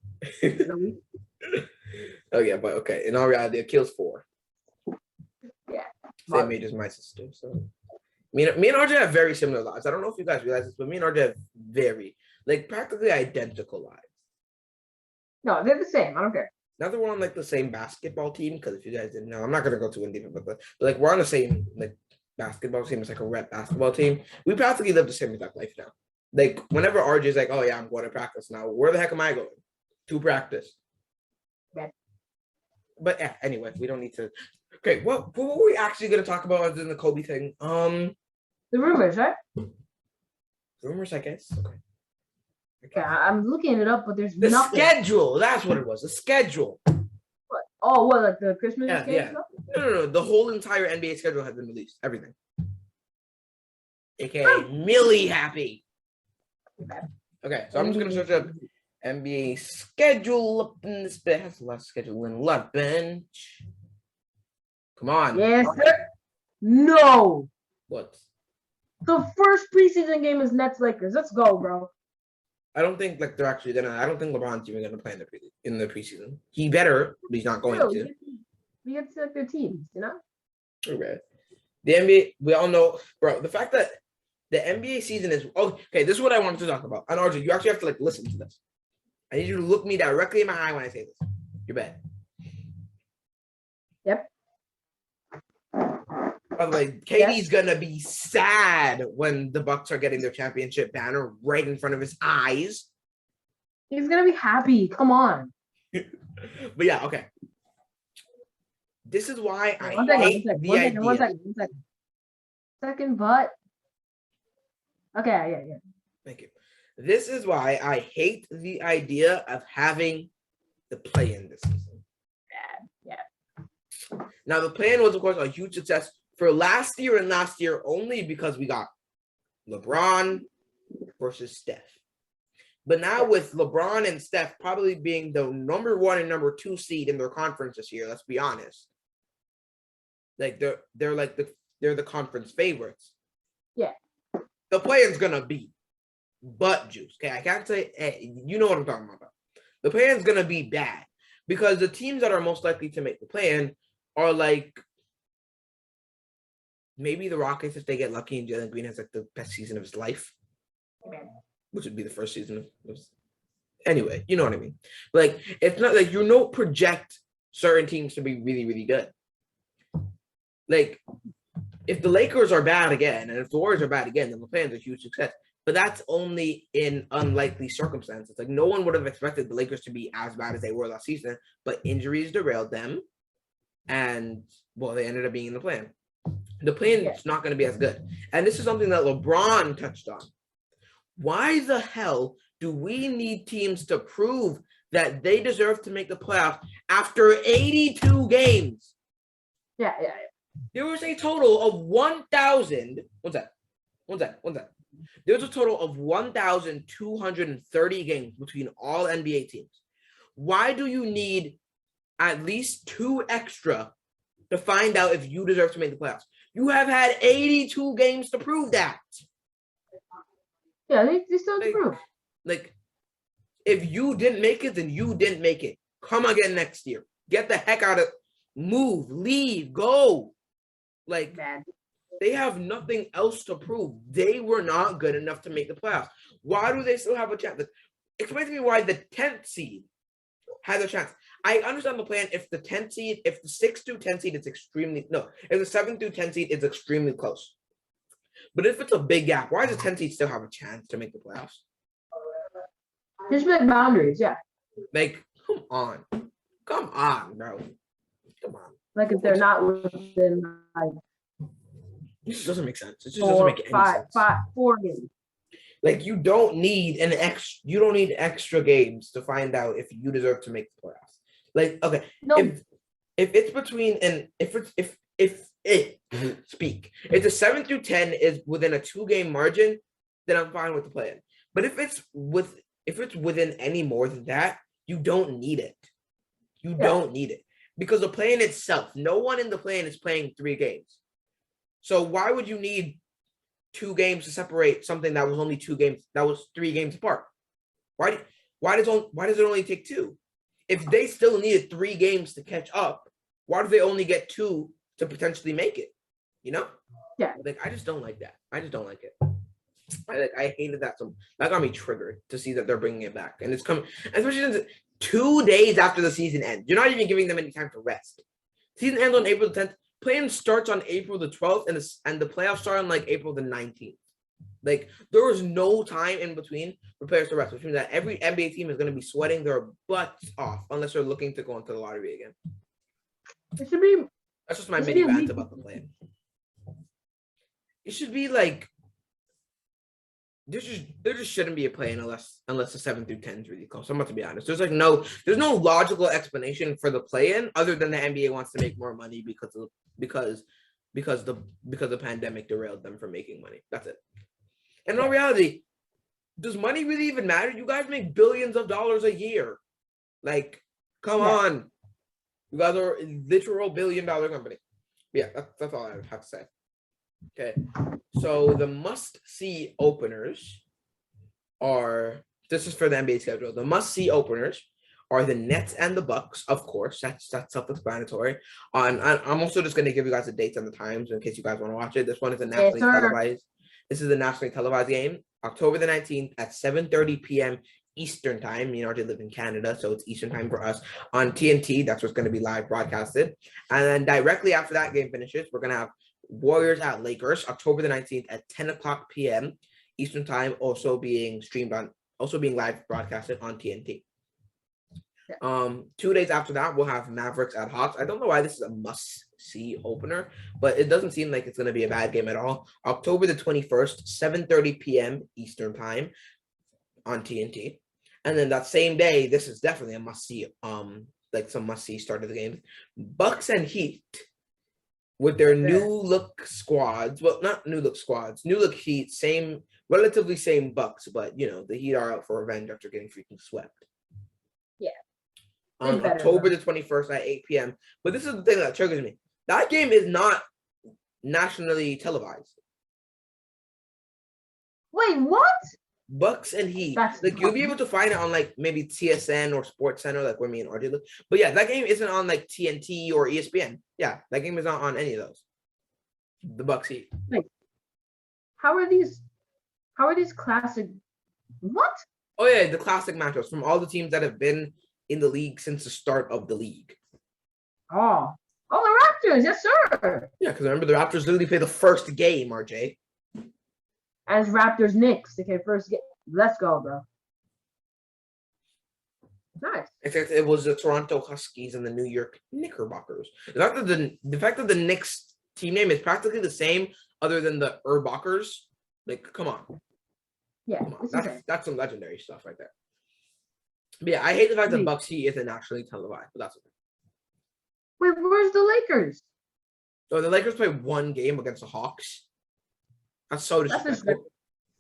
Oh yeah, but okay. In all reality, Akil's 4. Yeah. Same age as my sister. So me and RJ have very similar lives. I don't know if you guys realize this, but me and RJ have very practically identical lives. No, they're the same. I don't care. Not that we're on like the same basketball team, because if you guys didn't know, I'm not gonna go too in deep, but like we're on the same like basketball team. It's like a rep basketball team. We practically live the same exact life now. Like whenever RJ's like, oh yeah, I'm going to practice now. Where the heck am I going? To practice. Yeah. But yeah, anyway, we don't need to. Okay, what were we actually gonna talk about other than the Kobe thing? The rumors, right? Rumors, I guess. Okay. Yeah, I'm looking it up, but there's the nothing. Schedule. That's what it was. The schedule. What? Oh, what, like the Christmas game? Yeah. Stuff? No. The whole entire NBA schedule has been released. Everything. AKA Millie happy. Okay, so I'm just gonna search up NBA schedule up in this bit. Has a lot of schedule in a lot bench. Come on. Yes, sir. No. What? The first preseason game is Nets Lakers. Let's go, bro. I don't think like they're actually gonna. I don't think LeBron's even gonna play in the preseason. He better, but he's not going to. We get to select their teams, you know. Okay. The NBA, we all know, bro. The fact that the NBA season is okay. This is what I wanted to talk about. And RJ, you actually have to like listen to this. I need you to look me directly in my eye when I say this. You're bad. Yep. By the way, KD's gonna be sad when the Bucks are getting their championship banner right in front of his eyes. He's gonna be happy. Come on. But yeah, okay. This is why I hate the idea. One second, but okay, yeah. Thank you. This is why I hate the idea of having the play-in this season. Yeah. Now the play-in was, of course, a huge success for last year and last year only because we got LeBron versus Steph. But now with LeBron and Steph probably being the number 1 and number 2 seed in their conference this year, let's be honest. Like they're the conference favorites. Yeah. The play-in's gonna be butt juice. Okay, I can't say you know what I'm talking about. The play-in's gonna be bad because the teams that are most likely to make the play-in are like maybe the Rockets if they get lucky and Jalen Green has like the best season of his life, which would be the first season of his. Anyway, you know what I mean. Like it's not like you don't project certain teams to be really, really good. Like if the Lakers are bad again and if the Warriors are bad again, then the play-in's a huge success. But that's only in unlikely circumstances. Like no one would have expected the Lakers to be as bad as they were last season, but injuries derailed them, and well, they ended up being in the play-in. The play-in is not going to be as good, and this is something that LeBron touched on. Why the hell do we need teams to prove that they deserve to make the playoffs after 82 games? Yeah. There was a total of 1,000. What's that? There's a total of 1,230 games between all NBA teams. Why do you need at least 2 extra to find out if you deserve to make the playoffs? You have had 82 games to prove that. Yeah, they still prove. Like, if you didn't make it, then you didn't make it. Come again next year. Get the heck out of move, leave, go. Like, they have nothing else to prove. They were not good enough to make the playoffs. Why do they still have a chance? Explain to me why the 10th seed has a chance. I understand the plan if the 10th seed, if the 6th through 10th seed is if the 7th through 10th seed is extremely close. But if it's a big gap, why does the 10th seed still have a chance to make the playoffs? There's big boundaries, yeah. Like, come on, bro. Come on. Like if they're not within like this doesn't make sense. It just doesn't make any sense. 4 games. Like you don't need extra games to find out if you deserve to make the playoffs. Like, okay, no. if it's between and if the 7 through 10 is within a 2-game margin, then I'm fine with the play-in. But if it's within any more than that, you don't need it. You don't need it. Because the play-in itself, no one in the play-in is playing 3 games. So why would you need 2 games to separate something that was only 2 games, that was 3 games apart? Why does it only take 2? If they still needed 3 games to catch up, why do they only get 2 to potentially make it? You know? Yeah. Like I just don't like that. I just don't like it. I hated that. So that got me triggered to see that they're bringing it back, and it's coming, especially since 2 days after the season ends. You're not even giving them any time to rest. Season ends on April 10th. Play-in starts on April the 12th, and the playoffs start on like April the 19th. Like there was no time in between for players to rest, which means that every NBA team is going to be sweating their butts off unless they're looking to go into the lottery again. It should be. That's just my mini rant about the play-in. It should be like there just shouldn't be a play-in unless the 7 through 10 is really close. I'm about to be honest. There's no logical explanation for the play-in other than the NBA wants to make more money because the pandemic derailed them from making money. That's it. And in reality, does money really even matter? You guys make billions of dollars a year. Like, come on. You guys are a literal $1 billion company. Yeah, that's all I have to say. Okay, so the must-see openers are, this is for the NBA schedule. The must-see openers are the Nets and the Bucks, of course. That's self-explanatory. I'm also just going to give you guys the dates and the times in case you guys want to watch it. This one is a Yes, nationally sir. televised. This is a nationally televised game, October the 19th at 7:30 p.m. Eastern time. You know, they live in Canada, so it's Eastern time for us on TNT. That's what's going to be live broadcasted. And then directly after that game finishes, we're going to have Warriors at Lakers, October the 19th at 10 o'clock p.m. Eastern time, also being live broadcasted on TNT. 2 days after that, we'll have Mavericks at Hawks. I don't know why this is a must-see opener, but it doesn't seem like it's going to be a bad game at all. October the 21st, 7:30 p.m. Eastern time on TNT. And then that same day, this is definitely a must-see, like some must-see start of the game. Bucks and Heat with their new look squads. Well, not new look squads, new look Heat, relatively same Bucks, but you know, the Heat are out for revenge after getting freaking swept. Yeah. October the 21st at 8 p.m. But this is the thing that triggers me. That game is not nationally televised. Wait, what? Bucks and Heat. That's like you'll be able to find it on like maybe TSN or Sports Center, like where me and RJ look. But yeah, that game isn't on like TNT or ESPN. Yeah, that game is not on any of those. The Bucks Heat. Wait, how are these classic? What? Oh yeah, the classic matchups from all the teams that have been in the league since the start of the league. Oh, the Raptors, yes sir. Yeah, because remember the Raptors literally played the first game, RJ. As Raptors Knicks, okay, first game. Let's go, bro. Nice. Except it was the Toronto Huskies and the New York Knickerbockers. The fact that the Knicks team name is practically the same, other than the Urbockers, like come on. Yeah, come on. That's some legendary stuff right there. But yeah, I hate the fact that Bucks Heat isn't actually televised, but that's okay. Wait, where's the Lakers? So the Lakers play one game against the Hawks. That's so disrespectful.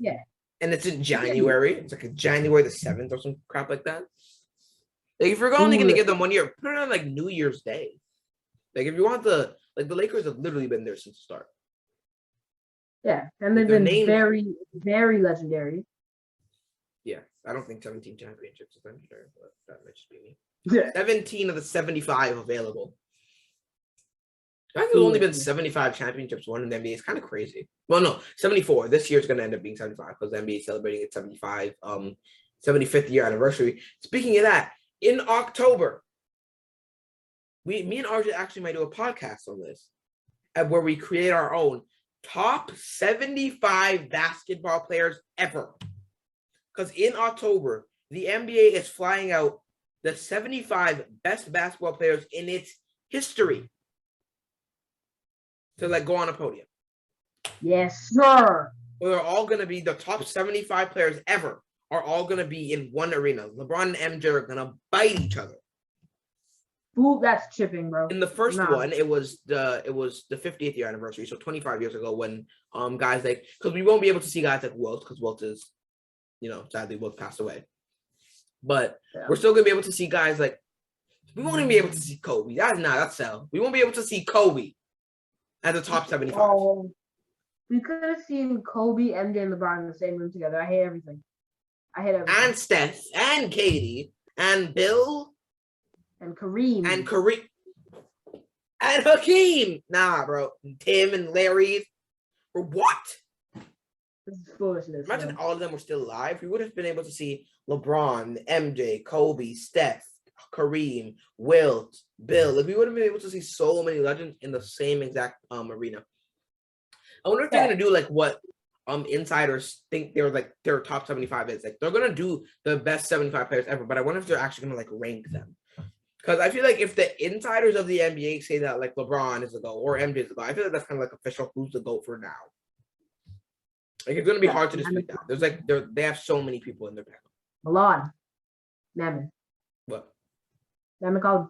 Yeah. And it's in January. It's like a January the 7th or some crap like that. Like if you're only going to give them 1 year, put it on like New Year's Day. Like if you want the Lakers have literally been there since the start. Yeah, and they've been very, very legendary. Yeah, I don't think 17 championships is legendary, but that might just be me. Yeah. 17 of the 75 available. I think there's only been 75 championships won in the NBA. It's kind of crazy. Well, no, 74. This year's going to end up being 75 because the NBA is celebrating its 75th year anniversary. Speaking of that, in October, me and RJ actually might do a podcast on this, where we create our own top 75 basketball players ever. Because in October, the NBA is flying out the 75 best basketball players in its history to like go on a podium. Yes, sir. So they're all going to be the top 75 players ever are all going to be in one arena. LeBron and MJ are going to bite each other. Ooh, that's chipping, bro. In the first one, it was the 50th year anniversary, so 25 years ago when guys like, because we won't be able to see guys like Wilt, because Wilt is, sadly Wilt passed away. But we're still gonna be able to see guys like, we won't even be able to see Kobe. That's sell. We won't be able to see Kobe as a top 75. Oh, we could have seen Kobe, MJ, and LeBron in the same room together. I hate everything. And Steph, and Katie, and Bill. And Kareem. And Hakeem. Nah, bro. Tim and Larry. For what? This is foolishness. Imagine all of them were still alive. We would have been able to see LeBron, MJ, Kobe, Steph, Kareem, Wilt, Bill. Like we would have been able to see so many legends in the same exact arena. I wonder if they're gonna do like what insiders think their top 75 is. Like they're gonna do the best 75 players ever, but I wonder if they're actually gonna like rank them. Because I feel like if the insiders of the NBA say that like LeBron is the GOAT or MJ is the GOAT, I feel like that's kind of like official who's the GOAT for now. Like it's gonna be hard to dispute that. There's like they have so many people in their panel. Milan. Neman. What? Neman called.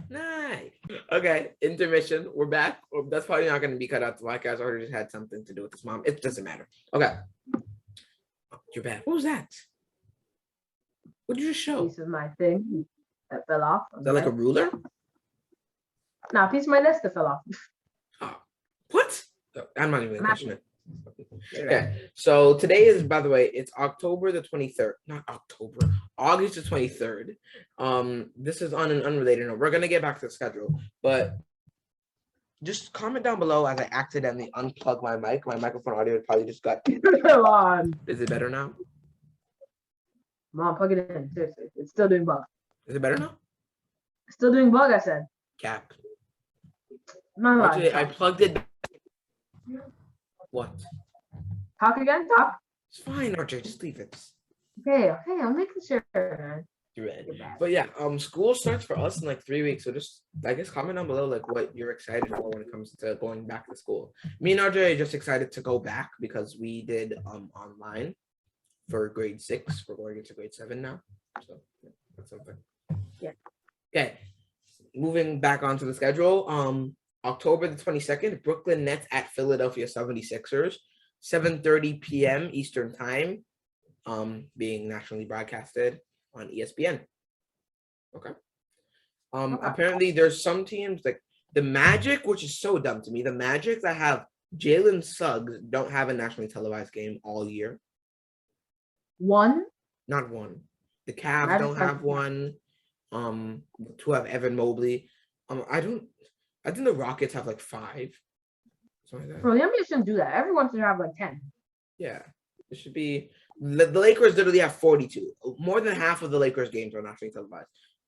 Nice. Okay, intermission. We're back. That's probably not gonna be cut out. The podcast already just had something to do with his mom. It doesn't matter. Okay. Oh, you're back. What was that? What did you just show? Piece of my thing that fell off. Is that like a ruler? Nah, a piece of my Nesta fell off. What? I'm not even I'm gonna question happy. it. Okay, so today is, by the way, it's October the 23rd. Not October, August the 23rd. This is on an unrelated note. We're gonna get back to the schedule, but just comment down below as I accidentally unplug my mic. My microphone audio probably just got. Come on. Is it better now? Mom, plug it in. Seriously. It's still doing bug. Is it better now? Still doing bug, I said. Cap. No, Actually, I plugged it. What? Talk again? Talk. It's fine, RJ. Just leave it. Okay, I'm making sure, man. You're right. But yeah, school starts for us in like 3 weeks. So just, I guess, comment down below like what you're excited for when it comes to going back to school. Me and RJ are just excited to go back because we did online for grade 6. We're going into grade 7 now. So yeah, that's something. Yeah. Okay. Moving back onto the schedule. October the 22nd, Brooklyn Nets at Philadelphia 76ers, 7:30 p.m. Eastern time, being nationally broadcasted on ESPN. Okay. Apparently there's some teams like the Magic, which is so dumb to me. The Magic that have Jalen Suggs don't have a nationally televised game all year. One? Not one. The Cavs don't have one. To have Evan Mobley. I think the Rockets have like 5. Something like that. Bro, the NBA shouldn't do that. Everyone should have like 10. Yeah. It should be the Lakers literally have 42. More than half of the Lakers games are nationally televised.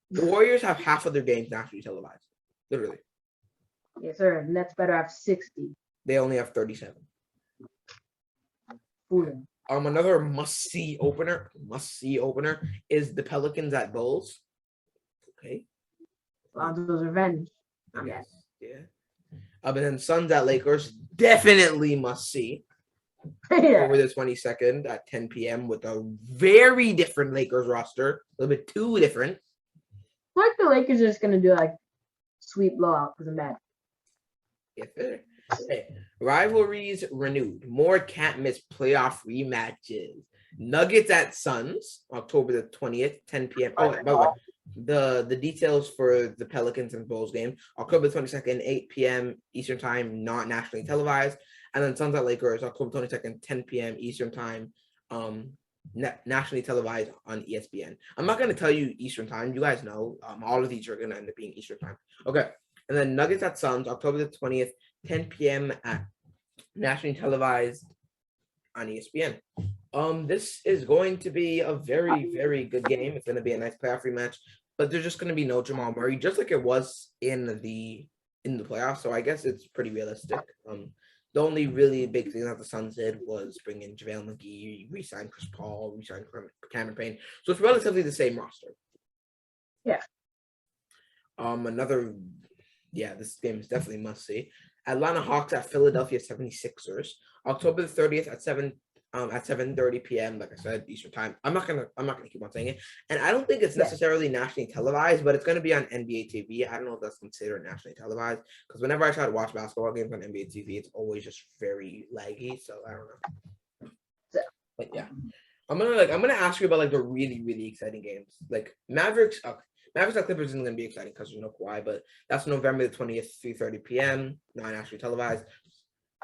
The Warriors have half of their games nationally televised. Literally. Yes, sir. Nets better have 60. They only have 37. Fooling. Another must-see opener is the Pelicans at Bulls. Okay. Lonzo's revenge. Yes. Yeah. But then Suns at Lakers, definitely must see. Yeah. Over the 22nd at 10 p.m. with a very different Lakers roster. A little bit too different. I feel like the Lakers are just going to do like sweep blowout because I'm mad. Yes, sir. Okay. Rivalries renewed. More can't miss playoff rematches. Nuggets at Suns, October the 20th, 10 p.m. Oh, by the way, the details for the Pelicans and Bulls game, October 22nd, 8 p.m. Eastern time, not nationally televised. And then Suns at Lakers, October 22nd, 10 p.m. Eastern time, nationally televised on ESPN. I'm not going to tell you Eastern time. You guys know all of these are going to end up being Eastern time. Okay. And then Nuggets at Suns, October the 20th, 10 p.m. at nationally televised on ESPN. This is going to be a very, very good game. It's going to be a nice playoff rematch, but there's just going to be no Jamal Murray, just like it was in the playoffs. So I guess it's pretty realistic. The only really big thing that the Suns did was bring in JaVale McGee, re-sign Chris Paul, re-sign Cameron Payne. So it's relatively the same roster. Yeah. This game is definitely must see. Atlanta Hawks at Philadelphia 76ers, October the 30th at 7:30 p.m. Like I said, Eastern time. I'm not gonna keep on saying it, and I don't think it's necessarily nationally televised, but it's gonna be on NBA TV. I don't know if that's considered nationally televised because whenever I try to watch basketball games on NBA TV, it's always just very laggy. So I don't know. But yeah, I'm gonna ask you about like the really, really exciting games, like Mavericks. Mavericks at Clippers isn't gonna be exciting because there's no Kawhi, but that's November the 20th, 3:30 p.m. Not nationally televised.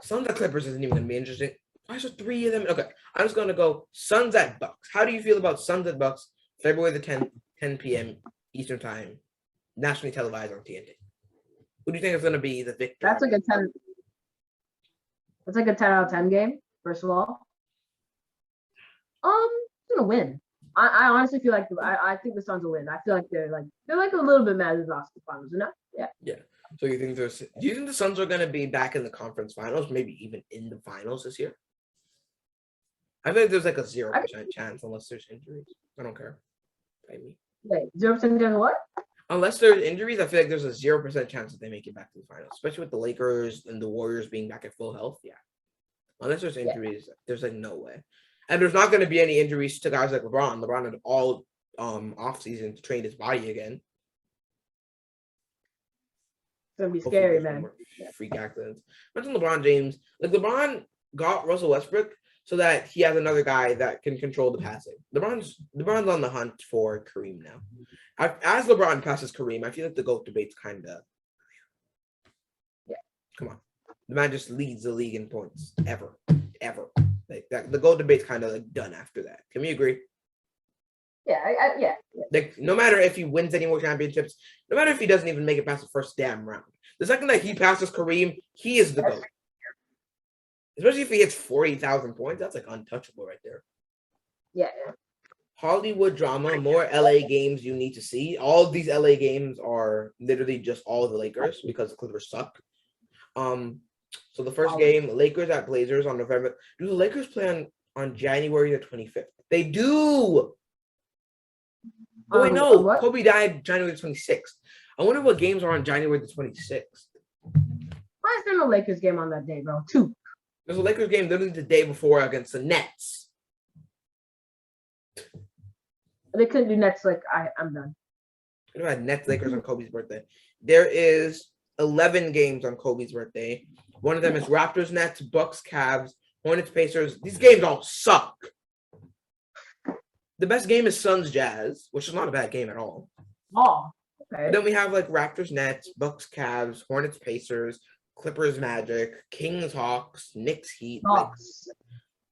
Suns at Clippers isn't even gonna be interesting. Why is there 3 of them? Okay, I'm just gonna go Suns at Bucks. How do you feel about Suns at Bucks? February the 10th, 10 p.m. Eastern time, nationally televised on TNT. Who do you think is gonna be the victor? That's like a 10. That's like a 10 out of 10 game. First of all, it's gonna win. I honestly feel like I think the Suns will win. I feel like they're like a little bit mad at the finals, you know? Yeah. Yeah. So do you think the Suns are gonna be back in the conference finals, maybe even in the finals this year? I think there's like a 0% chance unless there's injuries. I don't care. Maybe. Wait, 0% chance what? Unless there's injuries, I feel like there's a 0% chance that they make it back to the finals, especially with the Lakers and the Warriors being back at full health. Yeah. Unless there's injuries, there's like no way. And there's not going to be any injuries to guys like LeBron. LeBron had all offseason to train his body again. It's gonna be scary, man. Freak accidents. Imagine LeBron James. Like LeBron got Russell Westbrook so that he has another guy that can control the passing. LeBron's on the hunt for Kareem now. As LeBron passes Kareem, I feel like the GOAT debate's kind of Come on. The man just leads the league in points ever. Like that, the goal debate's kind of like done after that. Can we agree? Yeah, yeah. Like no matter if he wins any more championships, no matter if he doesn't even make it past the first damn round, the second that he passes Kareem, he is the GOAT. Especially if he hits 40,000 points, that's like untouchable right there. Yeah. Hollywood drama, more LA games you need to see. All of these LA games are literally just all the Lakers because the Clippers suck. So the first game, Lakers at Blazers on November. Do the Lakers play on January the 25th? They do. Oh wait, no. What? Kobe died January the 26th. I wonder what games are on January the 26th. Why is there no Lakers game on that day, bro? 2. There's a Lakers game literally the day before against the Nets. They couldn't do Nets like I'm done. We had Nets Lakers on Kobe's birthday. There is 11 games on Kobe's birthday. One of them is Raptors Nets, Bucks Cavs, Hornets Pacers. These games all suck. The best game is Suns Jazz, which is not a bad game at all. Oh, okay. And then we have like Raptors Nets, Bucks Cavs, Hornets Pacers, Clippers Magic, Kings Hawks, Knicks Heat. Hawks.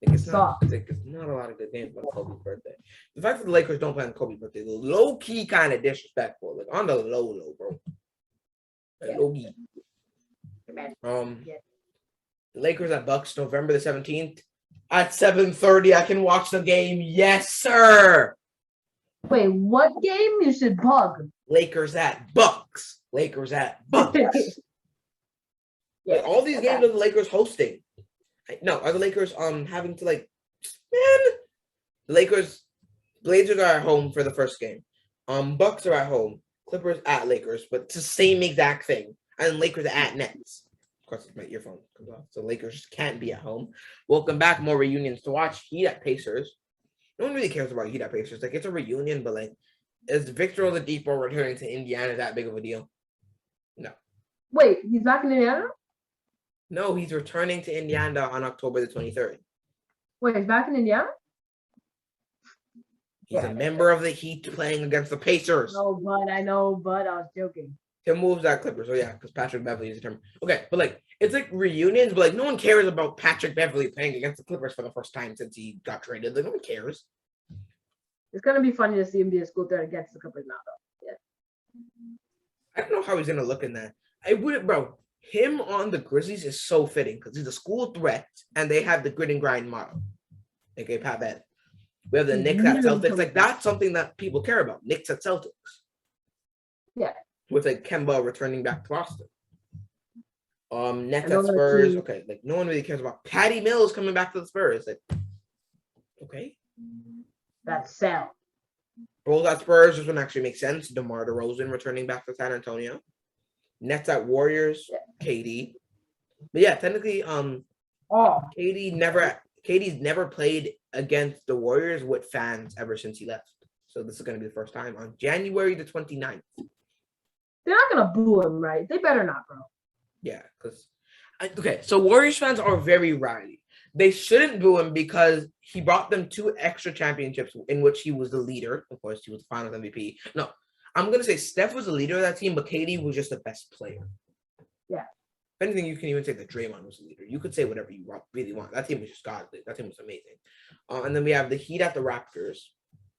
It's not a lot of good games on Kobe's birthday. The fact that the Lakers don't play on Kobe's birthday is low key kind of disrespectful. Like on the low, bro. Like, low key. The Lakers at Bucks, November the 17th. At 7:30, I can watch the game. Yes, sir. Wait, what game? You should bug. Lakers at Bucks. Lakers at Bucks. Yeah, like, all these games are the Lakers hosting. No, are the Lakers having to like man? The Lakers, Blazers are at home for the first game. Bucks are at home. Clippers at Lakers, but it's the same exact thing. And Lakers at Nets. Of course, my earphone comes off, so Lakers can't be at home. Welcome back, more reunions to watch. Heat at Pacers. No one really cares about Heat at Pacers. Like it's a reunion, but like, is Victor Oladipo returning to Indiana that big of a deal? No. Wait, he's back in Indiana? No, he's returning to Indiana on October the 23rd. Wait, he's back in Indiana? He's a member of the Heat playing against the Pacers. I know, but I was joking. He moves that Clippers. So yeah, because Patrick Beverly is the term. Okay, but like it's like reunions, but like no one cares about Patrick Beverly playing against the Clippers for the first time since he got traded. Like no one cares. It's gonna be funny to see him be a school threat against the Clippers now, though. Yeah. I don't know how he's gonna look in that. I wouldn't, bro. Him on the Grizzlies is so fitting because he's a school threat and they have the grit and grind model. Okay, Pat Bet. We have the Knicks at Celtics. Like that's something that people care about. Knicks at Celtics. Yeah. With like Kemba returning back to Boston. Nets at Spurs. Okay, like no one really cares about Patty Mills coming back to the Spurs. Like, okay. That's sell. Bulls at Spurs, this one actually makes sense. DeMar DeRozan returning back to San Antonio. Nets at Warriors, KD. But yeah, technically, KD's never played against the Warriors with fans ever since he left. So this is going to be the first time on January the 29th. They're not going to boo him, right? They better not, bro. Yeah, because so Warriors fans are very rowdy. They shouldn't boo him because he brought them 2 extra championships in which he was the leader. Of course, he was the Finals MVP. No, I'm going to say Steph was the leader of that team, but KD was just the best player. Yeah. If anything, you can even say that Draymond was the leader. You could say whatever you really want. That team was just godly. That team was amazing. And then we have the Heat at the Raptors.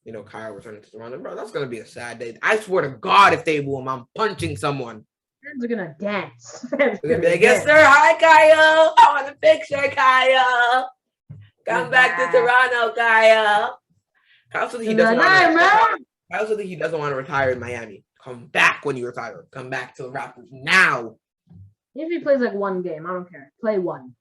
You know, Kyle returning to Toronto. Bro, that's going to be a sad day. I swear to God, if they boo him, I'm punching someone. Fans are going to dance. They're going to be like, yes, sir. Hi, Kyle. I want a picture, Kyle. Come back to Toronto, Kyle. Kyle said he doesn't want Kyle said he doesn't want to retire in Miami. Come back when you retire. Come back to the Raptors now. If he plays like one game, I don't care. Play one.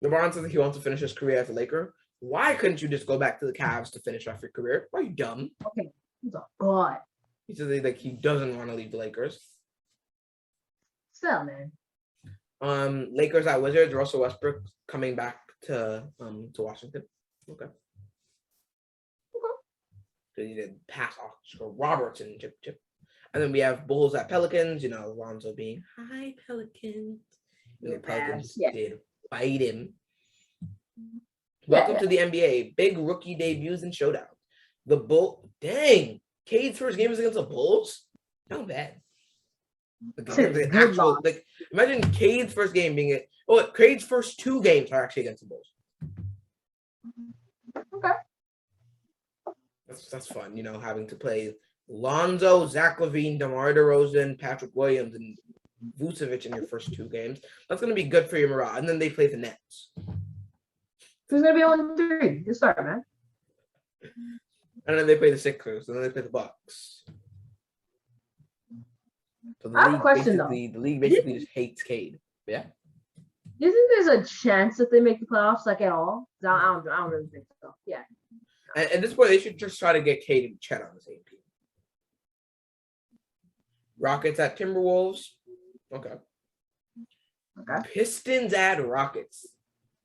LeBron says he wants to finish his career as a Laker. Why couldn't you just go back to the Cavs to finish off your career? Why are you dumb? Okay, he's a god. He says like he doesn't want to leave the Lakers. Still, man. Lakers at Wizards. Russell Westbrook coming back to Washington. Okay. So he did pass Oscar Robertson chip. And then we have Bulls at Pelicans. You know, Alonzo being hi Pelicans. And the Pelicans did fight him. Welcome to the NBA. Big rookie debuts and showdown. The Cade's first game is against the Bulls? Not bad. The Good actual, loss. like, imagine Cade's first game being it. Oh, Cade's first 2 games are actually against the Bulls. Okay. That's fun, having to play Lonzo, Zach LaVine, DeMar DeRozan, Patrick Williams, and Vucevic in your first 2 games. That's going to be good for your morale. And then they play the Nets. Who's gonna be on 3? Good start, man. And then they play the Sixers, and then they play the Bucks. So I have a question, though. the league basically just hates Cade. Yeah. Do you think there's a chance that they make the playoffs, like, at all? I don't really think so. Yeah. And at this point, they should just try to get Cade and Chet on the same team. Rockets at Timberwolves. Okay. Pistons at Rockets.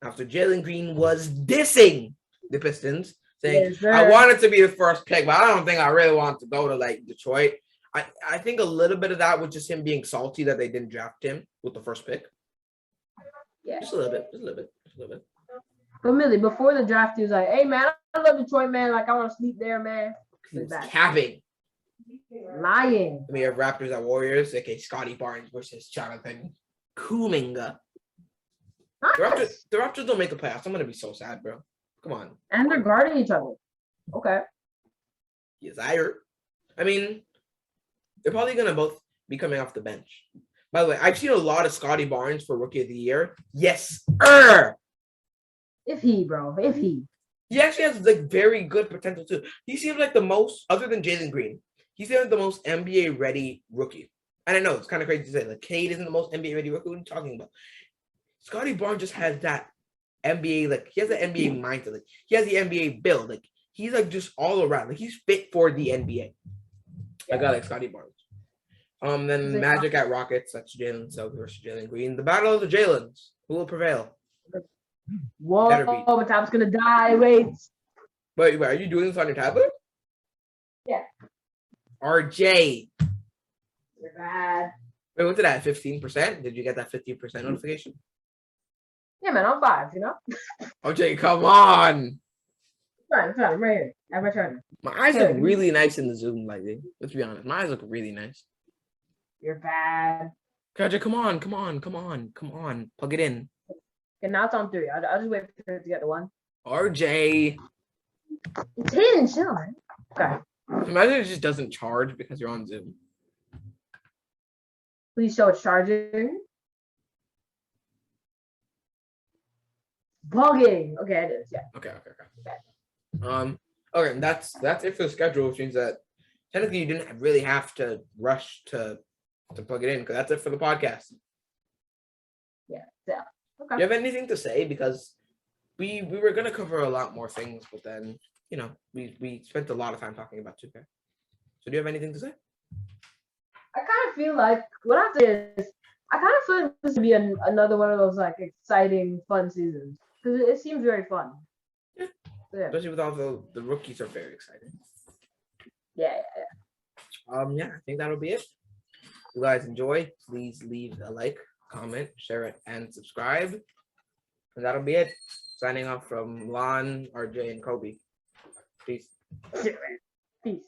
After Jalen Green was dissing the Pistons, saying, Yes, sir. I wanted to be the first pick, but I don't think I really want to go to, like, Detroit. I think a little bit of that was just him being salty that they didn't draft him with the first pick. Yeah. Just a little bit. But Millie, before the draft, he was like, "Hey, man, I love Detroit, man. Like, I want to sleep there, man." He's capping. Lying. We have Raptors at Warriors, aka Scotty Barnes versus Jonathan Kuminga. Nice. The Raptors don't make the playoffs. I'm gonna be so sad, bro. Come on. And they're guarding each other. Okay. Desire. I mean, they're probably gonna both be coming off the bench. By the way, I've seen a lot of Scotty Barnes for Rookie of the Year. Yes. If he. He actually has like very good potential too. He seems like the most, other than Jalen Green, he's like the most NBA ready rookie. And I know it's kind of crazy to say, like, Cade isn't the most NBA ready rookie. What are you talking about? Scotty Barnes just has that NBA, like, he has the NBA mindset. Like, he has the NBA build. Like, he's like just all around. Like, he's fit for the NBA. I got like Scotty Barnes. Then Magic at Rockets. That's Jalen Suggs versus Jalen Green. The battle of the Jalens. Who will prevail? Whoa, my tablet's gonna die. Wait, are you doing this on your tablet? Yeah. RJ. You're bad. Wait, what's it at? 15%? Did you get that 15% notification? Yeah, man, I'm 5, RJ, come on. I'm right here. I have my turn. My eyes look really nice in the Zoom lately. Let's be honest. My eyes look really nice. You're bad. RJ, come on. Plug it in. Okay, now it's on 3. I'll just wait for it to get to 1. RJ. It's hidden, chill, man. Okay. Imagine it just doesn't charge because you're on Zoom. Please show it's charging. Bugging. Okay, it is. Yeah. Okay. Okay, that's it for the schedule, which means that technically you didn't really have to rush to plug it in because that's it for the podcast. Yeah. Okay. Do you have anything to say? Because we were gonna cover a lot more things, but then we spent a lot of time talking about 2K. So do you have anything to say? I kind of feel like what I have to say is I kind of feel like this would be another one of those like exciting, fun seasons because it seems very fun. Yeah. So, yeah. Especially with all the rookies are very exciting. Yeah. Yeah, I think that'll be it. If you guys enjoyed, please leave a like, comment, share it, and subscribe. And that'll be it. Signing off from Lon, RJ, and Kobe. Peace. Peace.